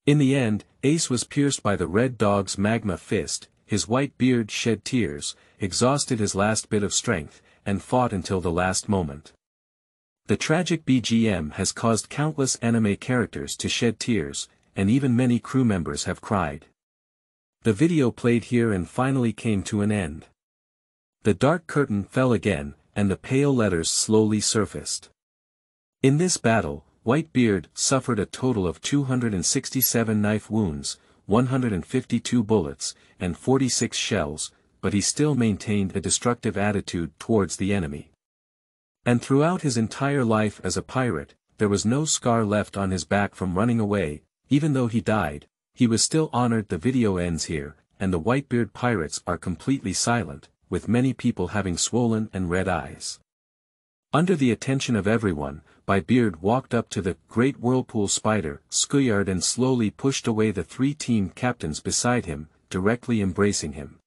In the end, Ace was pierced by the Red Dog's magma fist, his white beard shed tears, exhausted his last bit of strength, and fought until the last moment. The tragic BGM has caused countless anime characters to shed tears, and even many crew members have cried. The video played here and finally came to an end. The dark curtain fell again, and the pale letters slowly surfaced. In this battle, Whitebeard suffered a total of 267 knife wounds, 152 bullets, and 46 shells, but he still maintained a destructive attitude towards the enemy. And throughout his entire life as a pirate, there was no scar left on his back from running away. Even though he died, he was still honored. The video ends here, and the Whitebeard pirates are completely silent, with many people having swollen and red eyes. Under the attention of everyone, Whitebeard walked up to the Great Whirlpool Spider, Qiyu, and slowly pushed away the three team captains beside him, directly embracing him.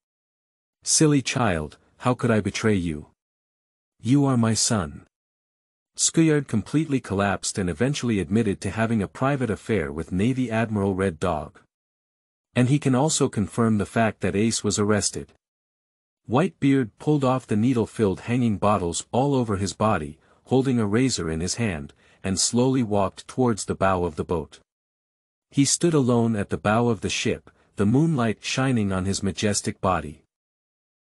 Silly child, how could I betray you? You are my son. Qiyu completely collapsed and eventually admitted to having a private affair with Navy Admiral Red Dog. And he can also confirm the fact that Ace was arrested. Whitebeard pulled off the needle-filled hanging bottles all over his body, holding a razor in his hand, and slowly walked towards the bow of the boat. He stood alone at the bow of the ship, the moonlight shining on his majestic body.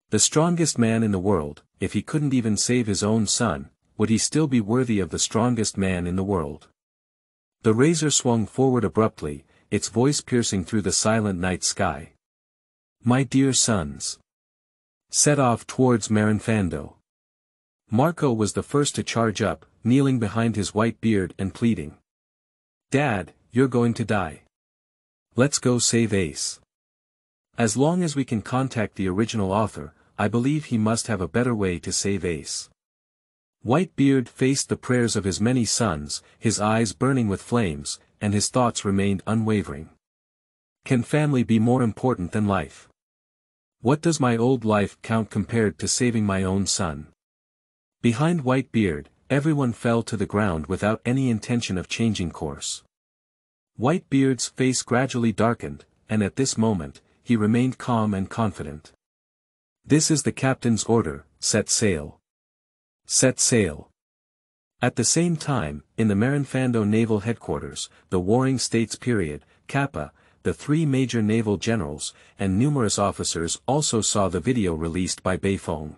The strongest man in the world, if he couldn't even save his own son, would he still be worthy of the strongest man in the world? The razor swung forward abruptly, its voice piercing through the silent night sky. My dear sons. Set off towards Marinfando. Marco was the first to charge up, kneeling behind his white beard and pleading. Dad, you're going to die. Let's go save Ace. As long as we can contact the original author, I believe he must have a better way to save Ace. Whitebeard faced the prayers of his many sons, his eyes burning with flames, and his thoughts remained unwavering. Can family be more important than life? What does my old life count compared to saving my own son? Behind Whitebeard, everyone fell to the ground without any intention of changing course. Whitebeard's face gradually darkened, and at this moment, he remained calm and confident. This is the captain's order, set sail. Set sail. At the same time, in the Marinfando Naval Headquarters, the Warring States period, Kappa, the three major naval generals, and numerous officers also saw the video released by Bei Feng.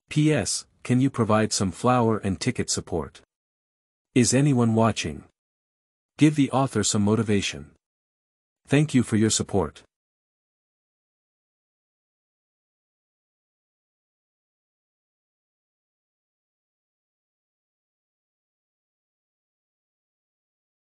P.S. Can you provide some flour and ticket support? Is anyone watching? Give the author some motivation. Thank you for your support.